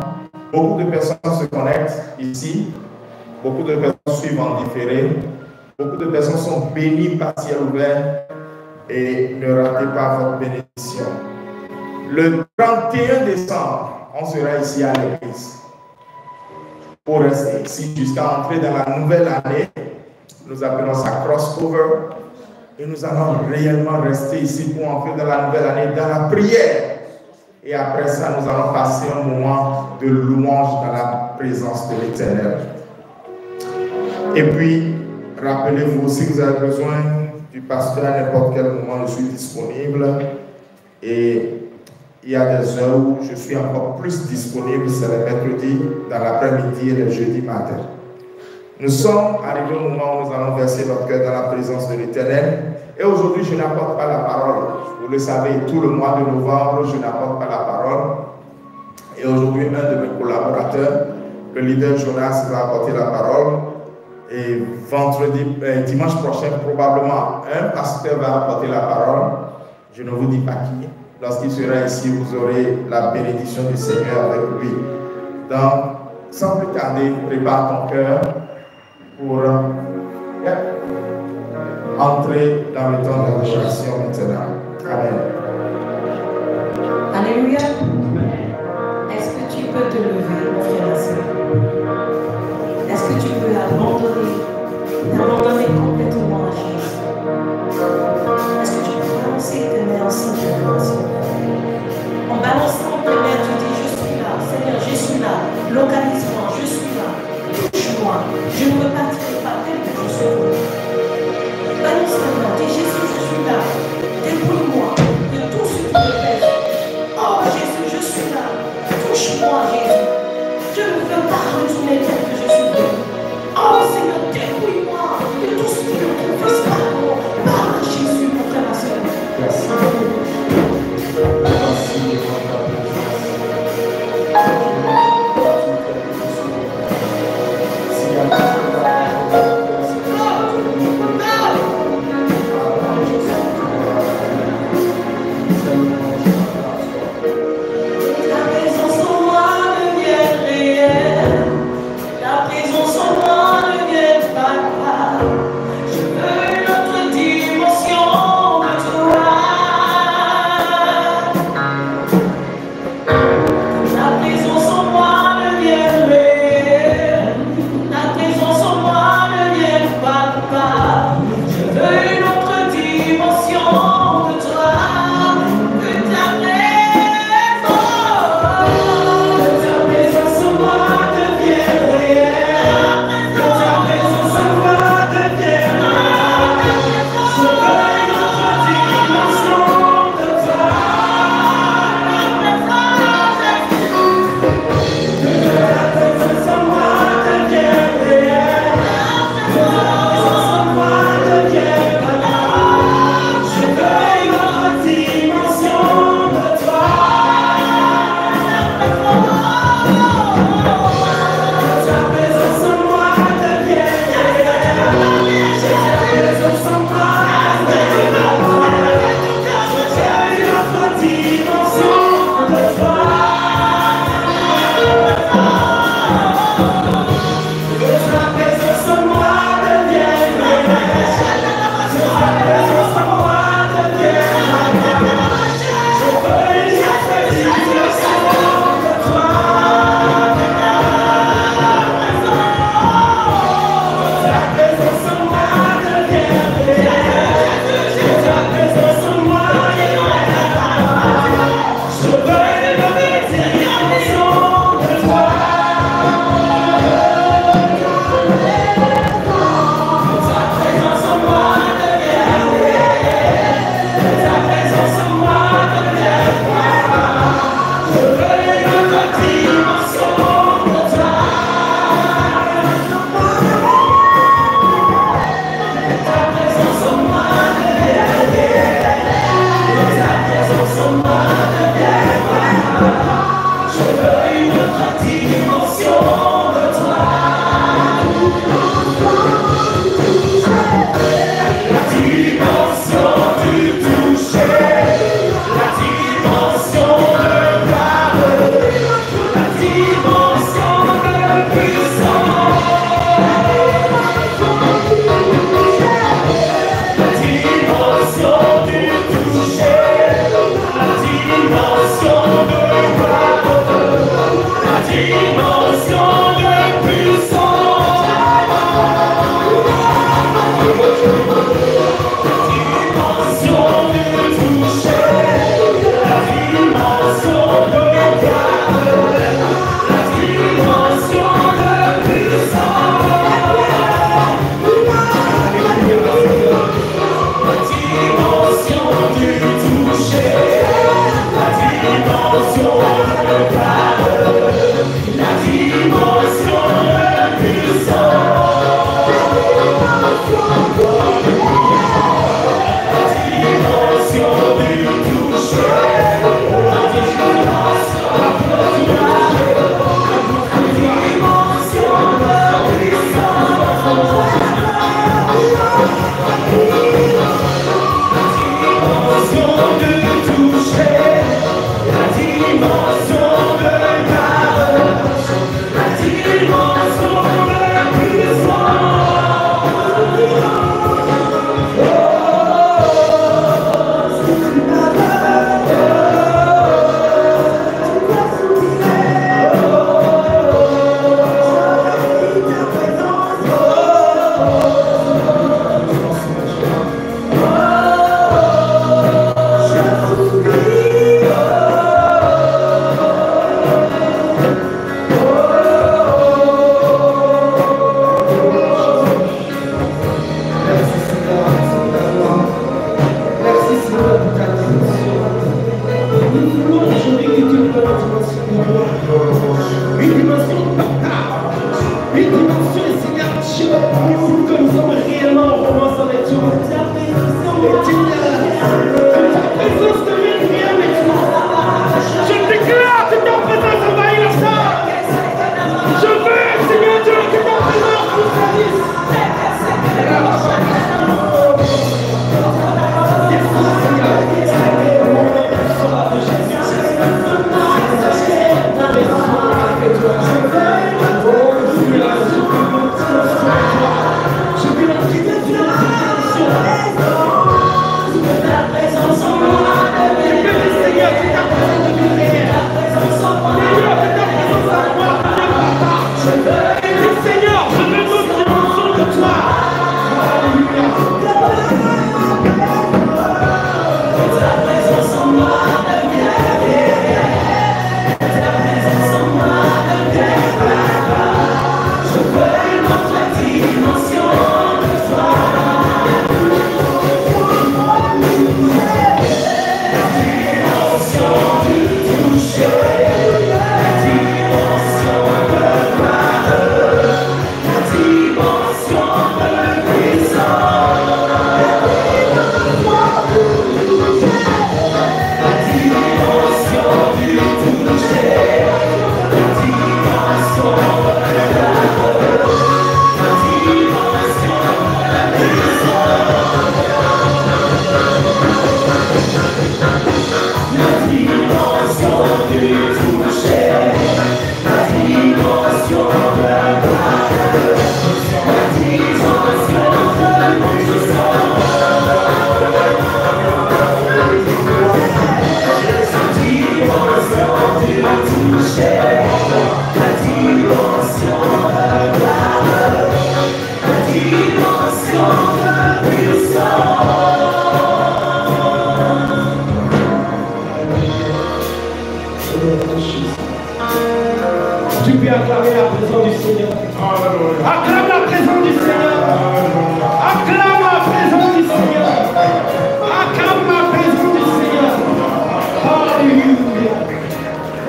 Beaucoup de personnes se connectent ici. Beaucoup de personnes suivent en différé. Beaucoup de personnes sont bénies par ciel ouvert. Et ne ratez pas votre bénédiction. Le 31 décembre, on sera ici à l'église. Pour rester ici jusqu'à entrer dans la nouvelle année, nous appelons ça crossover. Et nous allons réellement rester ici pour entrer dans la nouvelle année dans la prière. Et après ça, nous allons passer un moment de louange dans la présence de l'Éternel. Et puis, rappelez-vous, si vous avez besoin du pasteur à n'importe quel moment, je suis disponible. Et il y a des heures où je suis encore plus disponible, c'est les mercredis, dans l'après-midi et les jeudis matin. Nous sommes arrivés au moment où nous allons verser notre cœur dans la présence de l'Éternel. Et aujourd'hui, je n'apporte pas la parole. Vous le savez, tout le mois de novembre, je n'apporte pas la parole. Et aujourd'hui, un de mes collaborateurs, le leader Jonas, va apporter la parole. Et dimanche prochain, probablement, un pasteur va apporter la parole. Je ne vous dis pas qui. Lorsqu'il sera ici, vous aurez la bénédiction du Seigneur avec lui. Donc, sans plus tarder, prépare ton cœur pour entrer dans le temps de l'adoration maintenant. Amen. Alléluia. Est-ce que tu peux te lever, mon frère et soeur? Est-ce que tu peux t'abandonner complètement à Jésus? Est-ce que tu peux balancer tes mains ensemble? En balançant tes mains, tu dis, je suis là. Seigneur, je suis là. Localise-moi, je suis là. Touche-moi. Je ne repartirai pas tel que je suis. Balance ta main. Dis, Jésus, je suis là. Dépouille-moi de tout ce qui me pèse. Oh, Jésus, je suis là. Touche-moi, Jésus. Je ne veux pas retourner tel que je suis venu. Oh, Seigneur, dépouille-moi de tout ce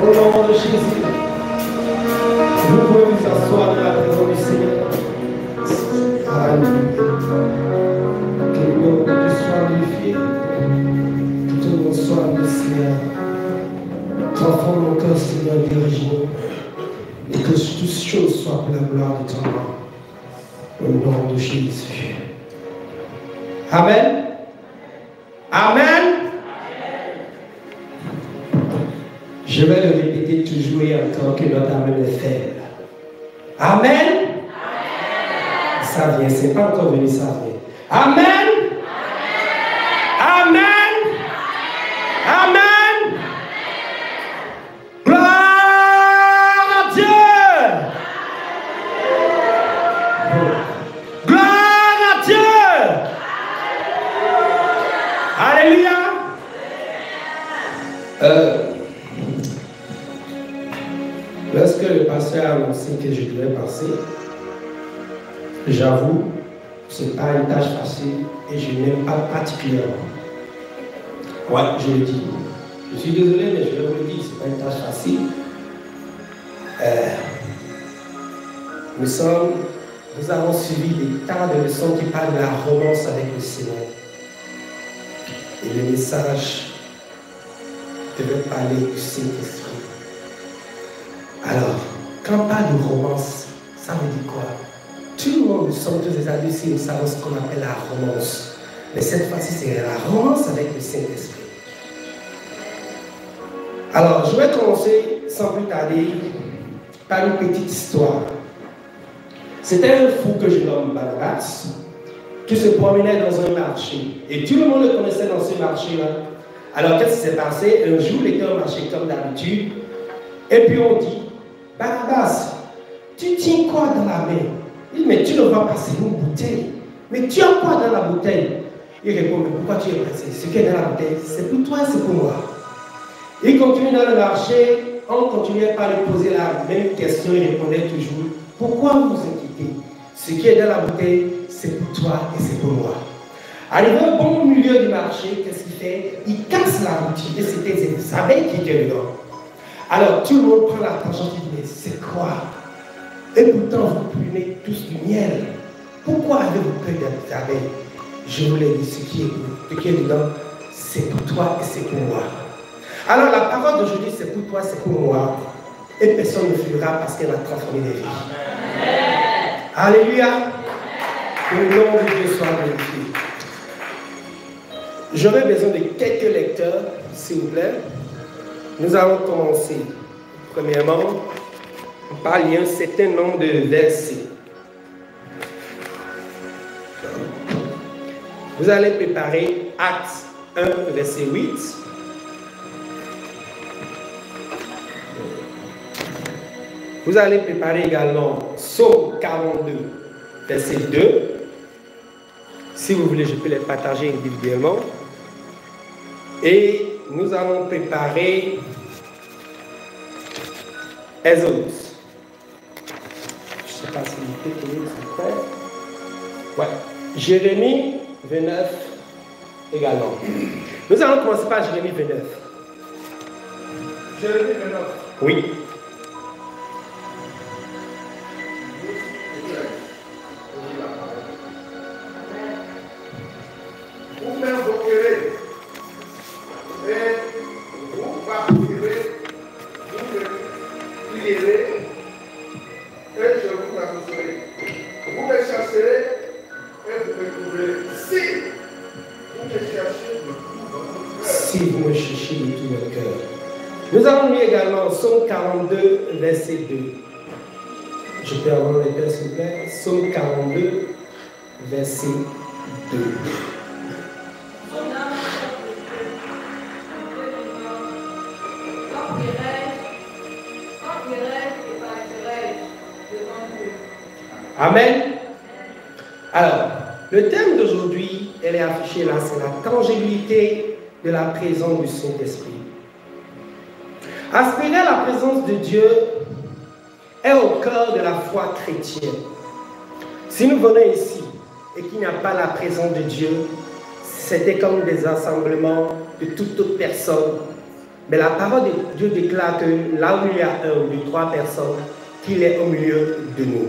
Au nom de Jésus, vous pouvez vous asseoir dans la présence du Seigneur. Alléluia. Que le nom de Dieu soit glorifié. Que tout le monde soit le Seigneur. Transforme mon cœur, Seigneur, dirige-nous. Et que toutes choses soient pour la gloire de ton nom. Au nom de Jésus. Amen. Amen. Je vais le répéter toujours et encore que notre Amen est faible. Amen. Ça vient, c'est pas encore venu, ça vient. Amen. Amen. Amen. Gloire à Dieu. Gloire à Dieu. Alléluia. Lorsque le pasteur a annoncé que je devais passer, j'avoue, ce n'est pas une tâche facile et je n'aime pas particulièrement. Ouais, je le dis. Je suis désolé, mais je vais vous le dire, ce n'est pas une tâche facile. Nous avons suivi des tas de leçons qui parlent de la romance avec le Seigneur. Et le message devait parler du Saint-Esprit. Alors, quand on parle de romance, ça veut dire quoi? Tout le monde, nous sommes tous des adultes ici, nous savons ce qu'on appelle la romance. Mais cette fois-ci, c'est la romance avec le Saint-Esprit. Alors, je vais commencer sans plus tarder par une petite histoire. C'était un fou que je nomme Barnabas, qui se promenait dans un marché. Et tout le monde le connaissait dans ce marché-là. Alors, qu'est-ce qui s'est passé? Un jour, il était au marché comme d'habitude. Et puis on dit, Barnabas, tu tiens quoi dans la main? Il dit, mais tu ne vas passer une bouteille. Mais tu as quoi dans la bouteille? Il répond, mais pourquoi tu es passé? Ce qui est dans la bouteille, c'est pour toi, c'est pour moi. Il continue dans le marché, on continuait par lui poser la même question, il répondait toujours, pourquoi vous inquiétez? Ce qui est dans la bouteille, c'est pour toi et c'est pour moi. Arrivé au bon milieu du marché, qu'est-ce qu'il fait? Il casse la boutique et c'était Isabelle qui était dedans. Alors tout le monde prend la tangente et dit, mais c'est quoi? Et pourtant vous prenez tous du miel. Pourquoi avez-vous peur d'Isabelle? Je vous l'ai dit, ce qui est dedans, c'est pour toi et c'est pour moi. Alors la parole d'aujourd'hui, c'est pour toi, c'est pour moi. Et personne ne fuira parce qu'elle a transformé les vies. Alléluia. Que le nom de Dieu soit glorifié. J'aurais besoin de quelques lecteurs, s'il vous plaît. Nous allons commencer. Premièrement, par lire un certain nombre de versets. Vous allez préparer Actes 1, verset 8. Vous allez préparer également Psaume 42, verset 2. Si vous voulez, je peux les partager individuellement. Et nous allons préparer Exode. Je ne sais pas si vous pouvez trouver, s'il vous plaît. Ouais. Jérémie 29 également. Nous allons commencer par Jérémie 29. Jérémie 29. Oui. Vous m'invoquerez et vous partirez, vous me prierez et je vous annoncerai. Vous me chercherez et vous me trouverez. Si vous me cherchez de tout votre cœur. Si vous me cherchez de tout votre cœur. Nous allons lire également Psaume 42, verset 2. Je peux avoir les pères, s'il vous plaît. Psaume 42, verset 2. Amen. Alors, le thème d'aujourd'hui, elle est affichée là, c'est la tangibilité de la présence du Saint-Esprit. Aspirer à la présence de Dieu est au cœur de la foi chrétienne. Si nous venons ici et qu'il n'y a pas la présence de Dieu, c'était comme des assemblements de toute autre personne Mais la parole de Dieu déclare que là où il y a 1 ou 3 personnes, qu'il est au milieu de nous.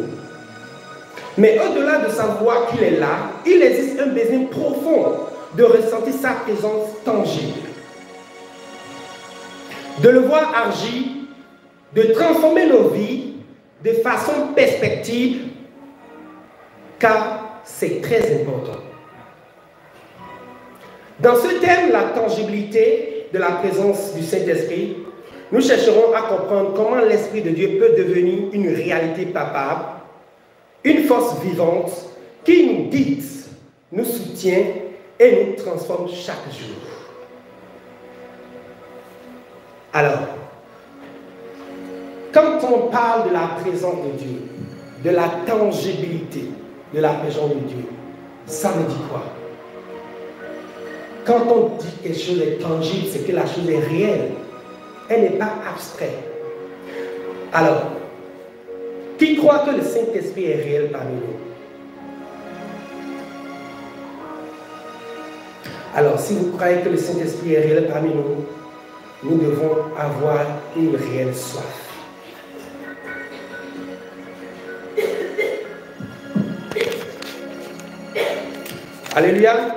Mais au-delà de savoir qu'il est là, il existe un besoin profond de ressentir sa présence tangible. De le voir agir, de transformer nos vies de façon perspective, car c'est très important. Dans ce thème, la tangibilité de la présence du Saint-Esprit, nous chercherons à comprendre comment l'Esprit de Dieu peut devenir une réalité palpable, une force vivante qui nous guide, nous soutient et nous transforme chaque jour. Alors, quand on parle de la présence de Dieu, de la tangibilité de la présence de Dieu, ça veut dire quoi? Quand on dit que quelque chose est tangible, c'est que la chose est réelle. Elle n'est pas abstraite. Alors, qui croit que le Saint-Esprit est réel parmi nous? Alors, si vous croyez que le Saint-Esprit est réel parmi nous, nous devons avoir une réelle soif. Alléluia.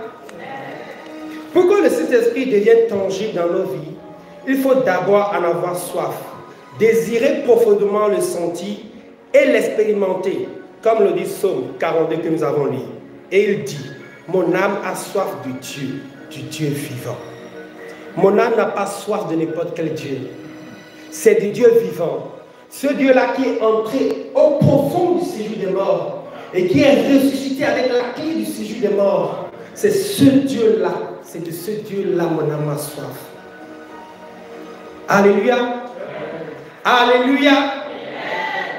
Pour que le Saint-Esprit devienne tangible dans nos vies, il faut d'abord en avoir soif, désirer profondément le sentir et l'expérimenter, comme le dit Psaume 42 que nous avons lu. Et il dit, mon âme a soif du Dieu vivant. Mon âme n'a pas soif de n'importe quel Dieu. C'est du Dieu vivant. Ce Dieu-là qui est entré au profond du séjour des morts et qui est ressuscité avec la clé du séjour des morts. C'est ce Dieu-là. C'est de ce Dieu-là mon âme a soif. Alléluia. Alléluia.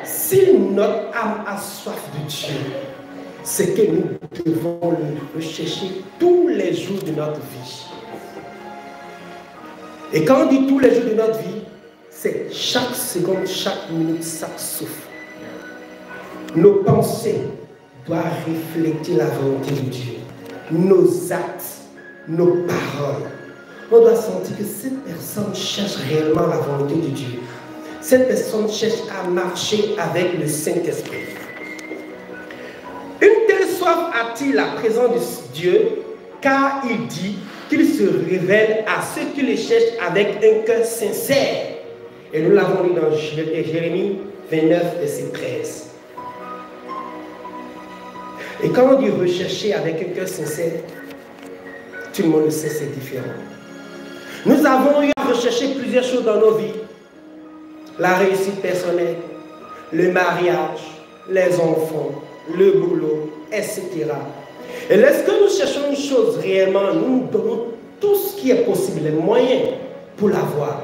Si notre âme a soif de Dieu, c'est que nous devons le rechercher tous les jours de notre vie. Et quand on dit tous les jours de notre vie, c'est chaque seconde, chaque minute, chaque souffle. Nos pensées doivent refléter la volonté de Dieu. Nos actes, nos paroles. On doit sentir que cette personne cherche réellement la volonté de Dieu. Cette personne cherche à marcher avec le Saint-Esprit. Une telle soif attire la présence de Dieu, car il dit qu'il se révèle à ceux qui le cherchent avec un cœur sincère. Et nous l'avons lu dans Jérémie 29, verset 13. Et quand on dit rechercher avec un cœur sincère, tout le monde le sait, c'est différent. Nous avons eu à rechercher plusieurs choses dans nos vies. La réussite personnelle, le mariage, les enfants, le boulot, etc. Et lorsque nous cherchons une chose réellement, nous nous donnons tout ce qui est possible, les moyens pour l'avoir.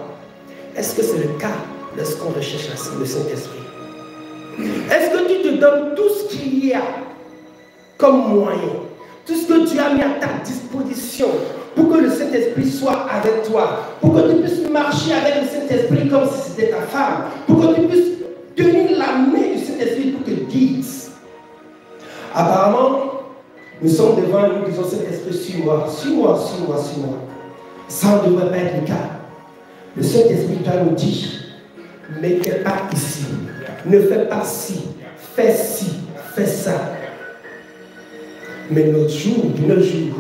Est-ce que c'est le cas lorsqu'on recherche le Saint-Esprit? Est-ce que tu te donnes tout ce qu'il y a comme moyen, tout ce que tu as mis à ta disposition pour que le Saint-Esprit soit avec toi, pour que tu puisses marcher avec le Saint-Esprit comme si c'était ta femme, pour que tu puisses tenir la main du Saint-Esprit pour te guide? Apparemment, nous sommes devant, nous disons Saint-Esprit, suis-moi, suis-moi, suis-moi, suis-moi. Ça ne devrait pas être le cas. Le Saint-Esprit doit nous dire, mais fais pas ici, ne fais pas ci, fais ça. Mais notre jour, de nos jours,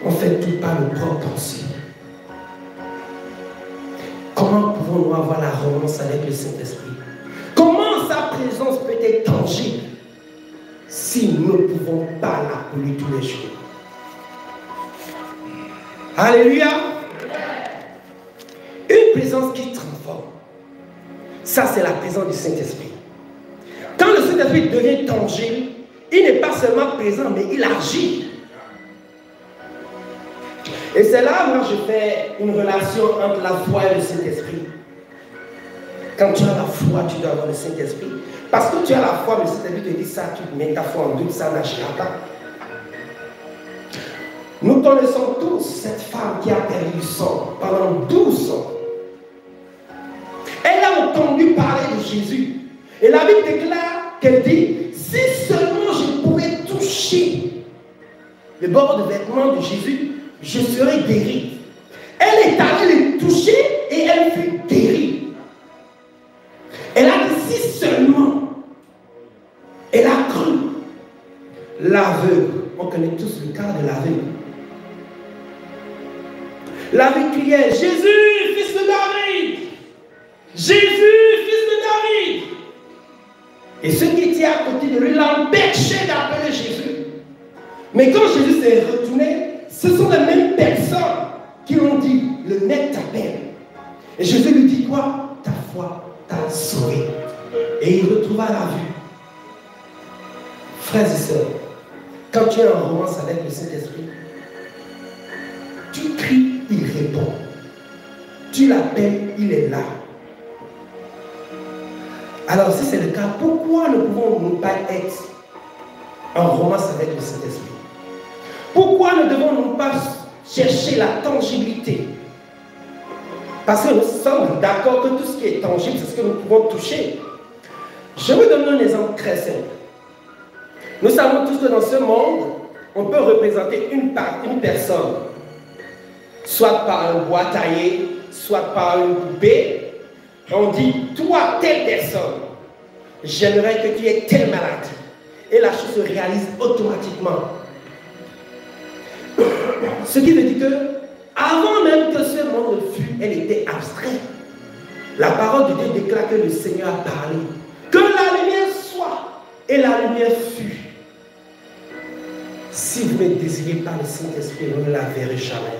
on fait tout par nos propres pensées. Comment pouvons-nous avoir la romance avec le Saint-Esprit? Comment sa présence peut être tangible si nous ne pouvons pas l'appeler tous les jours? Alléluia. Une présence qui transforme. Ça, c'est la présence du Saint-Esprit. Quand le Saint-Esprit devient tangible, il n'est pas seulement présent, mais il agit. Et c'est là, moi, je fais une relation entre la foi et le Saint-Esprit. Quand tu as la foi, tu dois avoir le Saint-Esprit. Parce que tu as la foi, mais le Saint-Esprit te dit ça, tu mets ta foi en doute, ça n'agira pas. Nous connaissons tous cette femme qui a perdu le sang pendant 12 ans. Elle a entendu parler de Jésus. Et la Bible déclare qu'elle dit, si seulement je pouvais toucher le bord de vêtement de Jésus, je serais guérie. Elle est allée le touchée et elle fut guérie. Elle a dit si seulement elle a cru. L'aveugle, on connaît tous le cas de l'aveugle. L'aveugle criait, Jésus, fils de David! Jésus, fils de David! Et ceux qui étaient à côté de lui l'empêchaient d'appeler Jésus. Mais quand Jésus s'est retourné, ce sont les mêmes personnes qui l'ont dit, le maître t'appelle. Et Jésus lui dit quoi? Ta foi t'a sauvé. Et il retrouva la vue. Frères et sœurs, quand tu es en romance avec le Saint-Esprit, tu cries, il répond. Tu l'appelles, il est là. Alors si c'est le cas, pourquoi ne pouvons-nous pas être en romance avec le Saint-Esprit? Pourquoi ne devons-nous pas chercher la tangibilité? Parce que nous sommes d'accord que tout ce qui est tangible, c'est ce que nous pouvons toucher. Je vais vous donner un exemple très simple. Nous savons tous que dans ce monde, on peut représenter une personne, soit par un bois taillé, soit par une poupée. On dit, toi, telle personne, j'aimerais que tu aies telle maladie. Et la chose se réalise automatiquement. Ce qui veut dire que, avant même que ce monde fût, elle était abstraite. La parole de Dieu déclare que le Seigneur a parlé. Que la lumière soit, et la lumière fut. Si vous ne désirez pas le Saint-Esprit, vous ne la verrez jamais.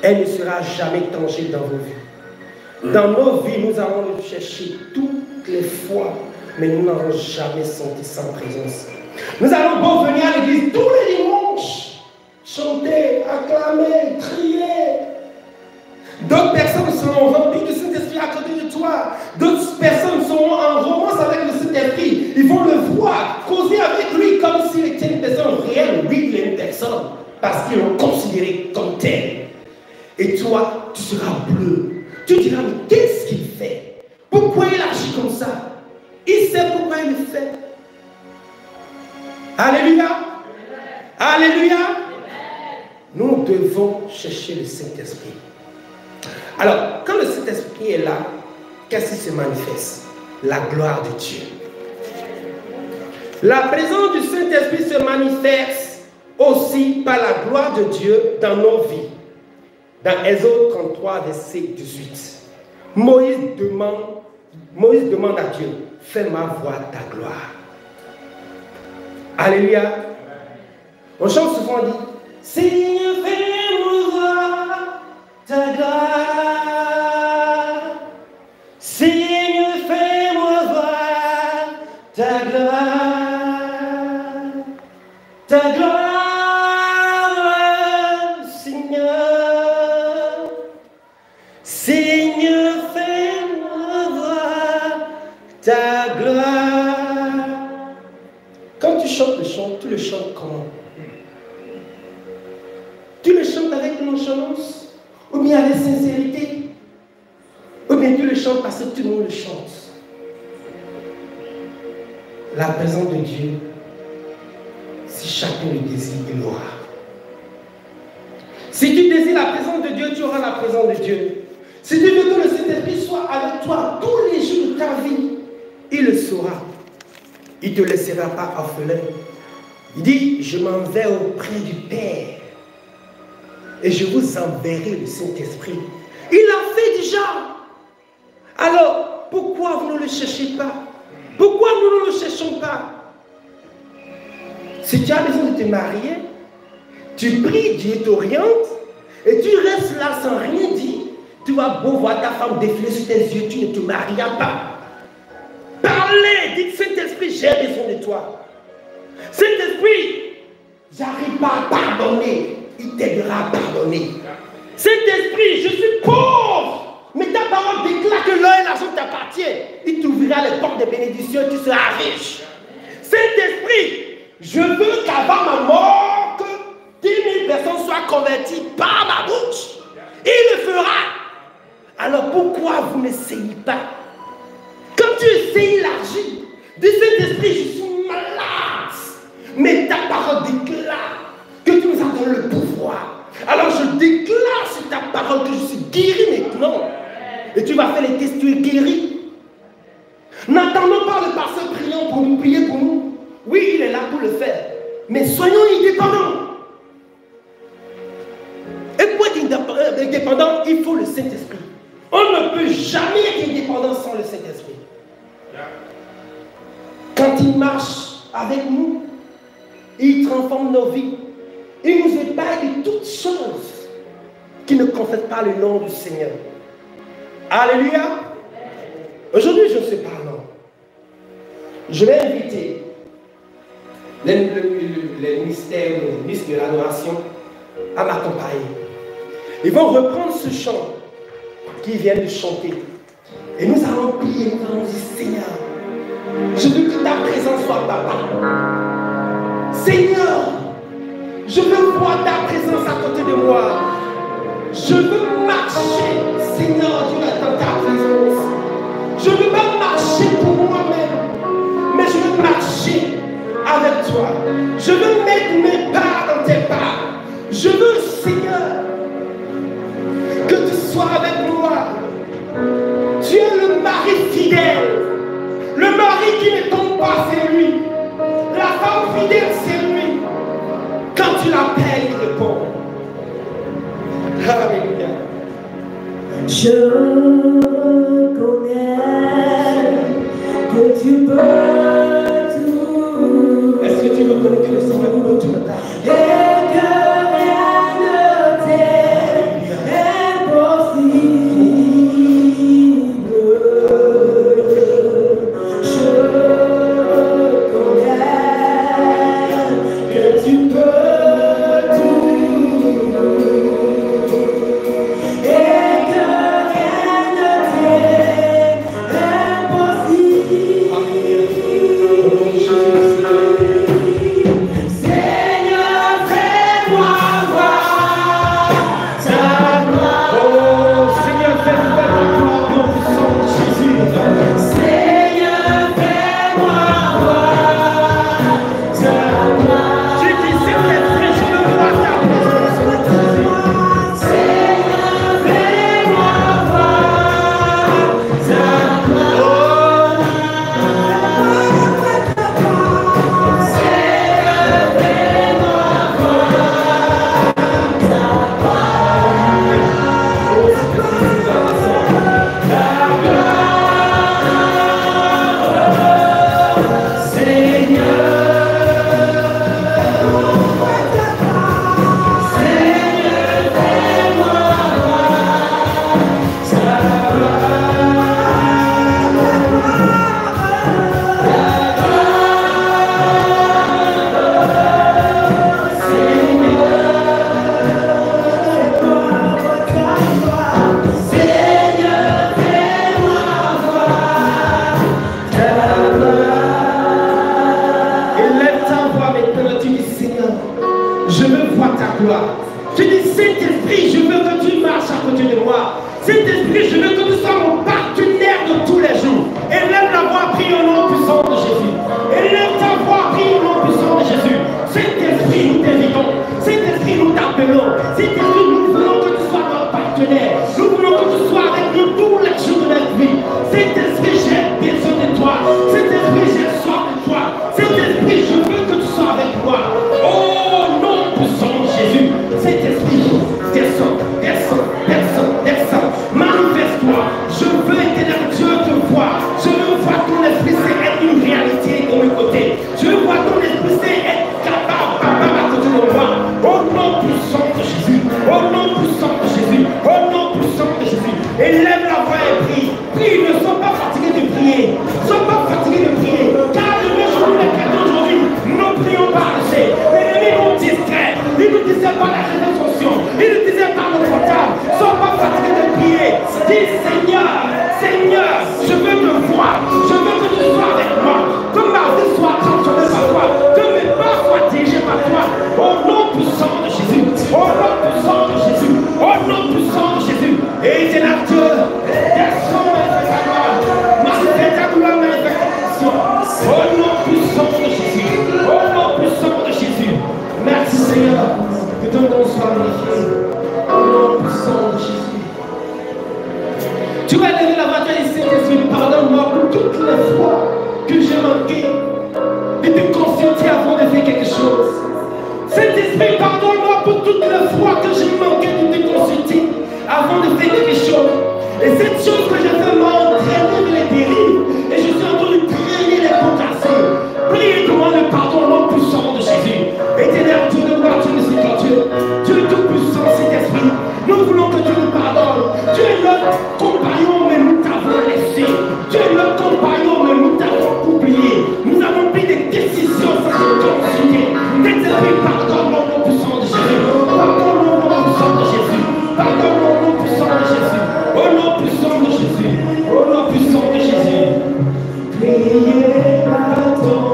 Elle ne sera jamais tangible dans vos vies. Dans nos vies, nous allons le chercher toutes les fois, mais nous n'avons jamais senti sa présence. Nous allons beau venir à l'église tous les dimanches, chanter, acclamer, crier. D'autres personnes seront remplies de Saint-Esprit à côté de toi. D'autres personnes seront en romance avec le Saint-Esprit. Ils vont le voir, causer avec lui comme s'il était une personne réelle. Oui, il est une personne, parce qu'ils l'ont considéré comme tel. Et toi, tu seras bleu. Tu diras, mais qu'est-ce qu'il fait? Pourquoi il agit comme ça? Il sait pourquoi il le fait. Alléluia. Alléluia. Nous devons chercher le Saint-Esprit. Alors, quand le Saint-Esprit est là, qu'est-ce qui se manifeste? La gloire de Dieu. La présence du Saint-Esprit se manifeste aussi par la gloire de Dieu dans nos vies. Dans Exode 33, verset 18, Moïse demande à Dieu, fais-moi voir ta gloire. Alléluia. On chante souvent, on dit, Seigneur, fais-moi voir ta gloire. Seigneur, fais-moi voir ta gloire. Ta gloire. Seigneur, fais-moi voir ta gloire. Quand tu chantes le chant, tu le chantes comment? Tu le chantes avec nonchalance? Ou bien avec sincérité? Ou bien tu le chantes parce que tout le monde le chante? La présence de Dieu, si chacun le désire, il l'aura. Si tu désires la présence de Dieu, tu auras la présence de Dieu. Si tu veux que le Saint-Esprit soit avec toi tous les jours de ta vie, il le saura. Il ne te laissera pas orphelin. Il dit, je m'en vais auprès du Père et je vous enverrai le Saint-Esprit. Il l'a fait déjà. Alors, pourquoi vous ne le cherchez pas? Pourquoi nous ne le cherchons pas? Si tu as besoin de te marier, tu pries, Dieu t'oriente et tu restes là sans rien dire. Tu vas beau voir ta femme défiler sur tes yeux, tu ne te marieras pas. Parlez, dites Saint-Esprit, j'ai besoin de toi. Saint-Esprit, j'arrive pas à pardonner, il t'aidera à pardonner. Saint-Esprit, je suis pauvre, mais ta parole déclare que l'or et l'argent t'appartiennent. Il t'ouvrira les portes de bénédiction et tu seras riche. Saint-Esprit, je veux qu'avant ma mort, que 10 000 personnes soient converties par ma bouche. Il le fera. Alors pourquoi vous n'essayez pas? Quand tu essayes l'élargir, dis Saint-Esprit, je suis malade. Mais ta parole déclare que tu nous as donné le pouvoir. Alors je déclare sur ta parole que je suis guéri maintenant. Et tu vas faire les tests, tu es guéri. N'attendons pas le pasteur priant pour nous, prier pour nous. Oui, il est là pour le faire. Mais soyons indépendants. Et pour être indépendant, il faut le Saint-Esprit. On ne peut jamais être indépendant sans le Saint-Esprit. Quand il marche avec nous, il transforme nos vies. Il nous épargne de toutes choses qui ne confessent pas le nom du Seigneur. Alléluia. Aujourd'hui, je ne sais pas, non. Je vais inviter les ministères, les ministres de l'adoration à m'accompagner. Ils vont reprendre ce chant qu'ils viennent de chanter. Et nous allons prier, nous allons dire, Seigneur, je veux que ta présence soit papa. Seigneur, je veux voir ta présence à côté de moi. Je veux marcher, Seigneur Dieu, dans ta présence. Je ne veux pas marcher pour moi-même, mais je veux marcher avec toi. Je veux mettre mes pas dans tes pas. Je veux, Seigneur, que tu sois avec moi. Tu es le mari fidèle. Le mari qui ne tombe pas, c'est lui. La femme fidèle, c'est lui. Quand tu l'appelles, il répond. Alléluia. Je connais que tu peux tout. Est-ce que tu reconnais que le Seigneur peut tout? Et que rien ne t'est impossible. Seigneur, que ton nom soit magnifié. nom puissant de Jésus. Tu vas lever la main et Saint-Esprit, pardonne-moi pour toutes les fois que j'ai manqué de te consulter avant de faire quelque chose. Saint-Esprit, pardonne-moi pour toutes les fois que j'ai manqué de te consulter avant de faire quelque chose. Et cette chose que j'ai fait m'a entraîné dans les dérives. Et je suis en train de traîner les pots cassés. Priez pour moi le pardon au nom puissant de Jésus. Éternel Dieu de gloire, tu es miséricordieux. Tu es tout puissant, Saint-Esprit. Nous voulons que tu nous pardonnes. Tu es notre compagnon, mais nous t'avons laissé. Tu es notre compagnon, mais nous t'avons oublié. Nous avons pris des décisions sans te consulter. Saint-Esprit, pardonne-moi au nom puissant de Jésus. Pardonne-moi au nom puissant de Jésus. Pardonne-moi au nom puissant de Jésus. Au nom puissant de Jésus. Au nom puissant de Jésus. Priez pardon.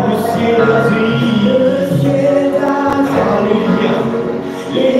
Le ciel d'Asie. Alléluia. Les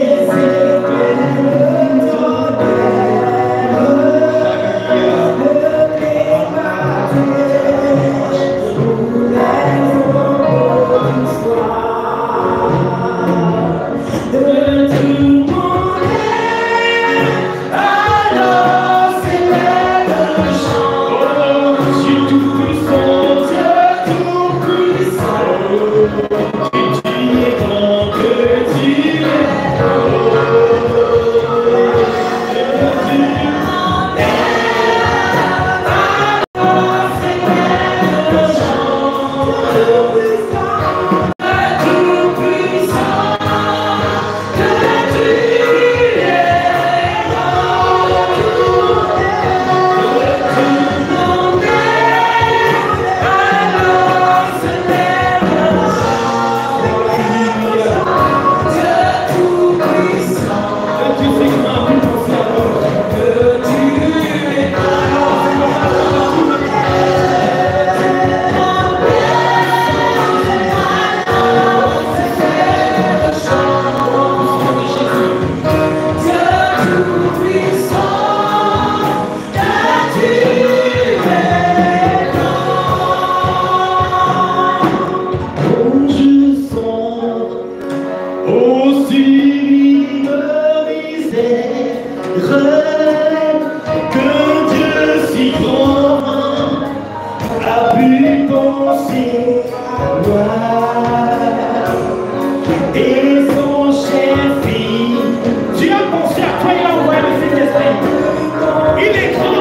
étoiles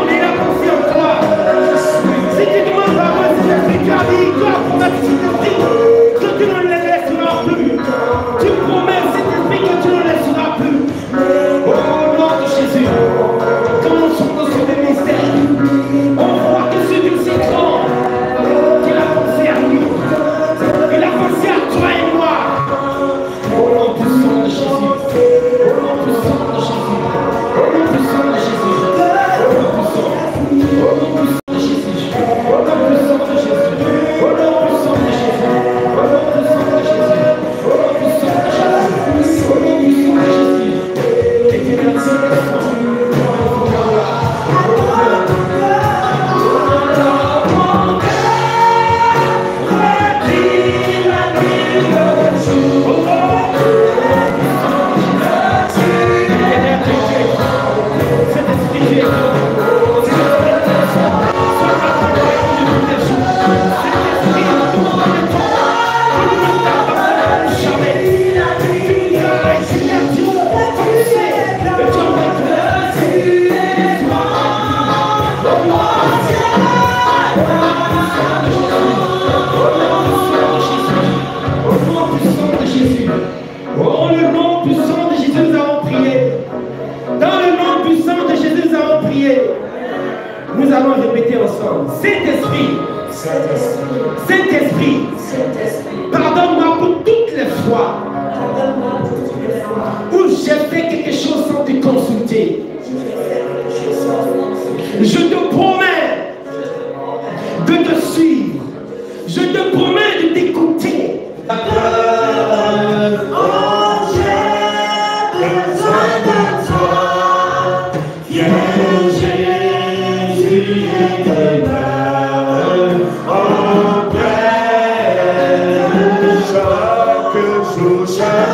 chaque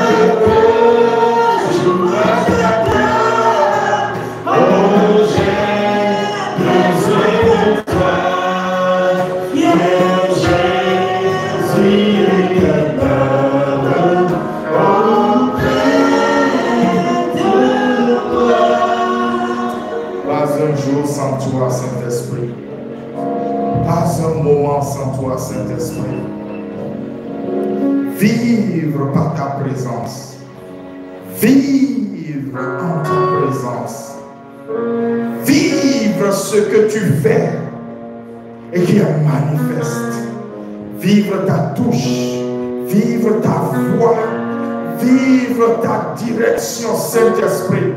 jour, vivre par ta présence. Vivre en ta présence. Vivre ce que tu fais et qui est manifeste. Vivre ta touche. Vivre ta voix. Vivre ta direction, Saint-Esprit.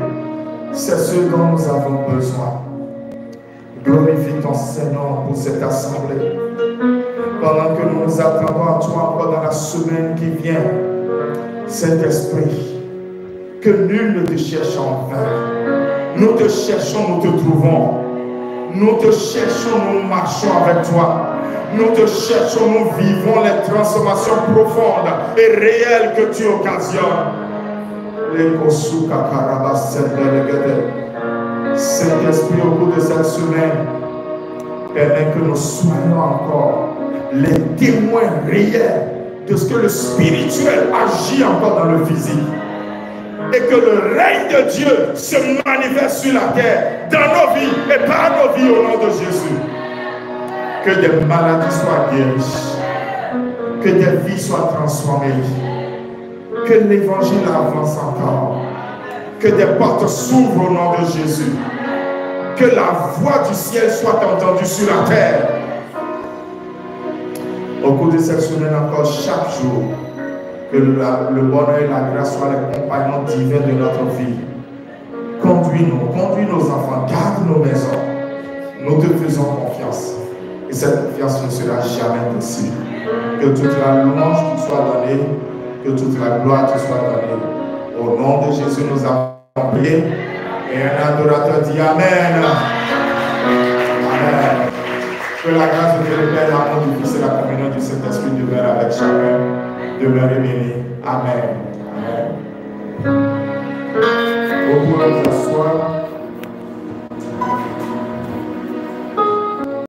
C'est ce dont nous avons besoin. Glorifie ton Seigneur pour cette assemblée. Pendant que nous nous attendons à toi encore dans la semaine qui vient, Saint-Esprit, que nul ne te cherche en vain. Nous te cherchons, nous te trouvons. Nous te cherchons, nous marchons avec toi. Nous te cherchons, nous vivons les transformations profondes et réelles que tu occasionnes. Saint-Esprit, au cours de cette semaine, permet que nous soyons encore les témoins réels de ce que le spirituel agit encore dans le physique. Et que le règne de Dieu se manifeste sur la terre, dans nos vies et par nos vies au nom de Jésus. Que des maladies soient guéries, que des vies soient transformées, que l'évangile avance encore, que des portes s'ouvrent au nom de Jésus, que la voix du ciel soit entendue sur la terre. Au cours de cette semaine encore, chaque jour, que le bonheur et la grâce soient les compagnons divins de notre vie. Conduis-nous, conduis nos enfants, garde nos maisons. Nous te faisons confiance. Et cette confiance ne sera jamais possible. Que toute la louange te soit donnée, que toute la gloire te soit donnée. Au nom de Jésus, nous avons prié. Et un adorateur dit Amen. Amen. Que la grâce de Dieu, le Père, l'amour du Fils et la communion du Saint-Esprit demeure avec chacun. Demeurez bénis. Amen. Amen. Vous pouvez vous asseoir.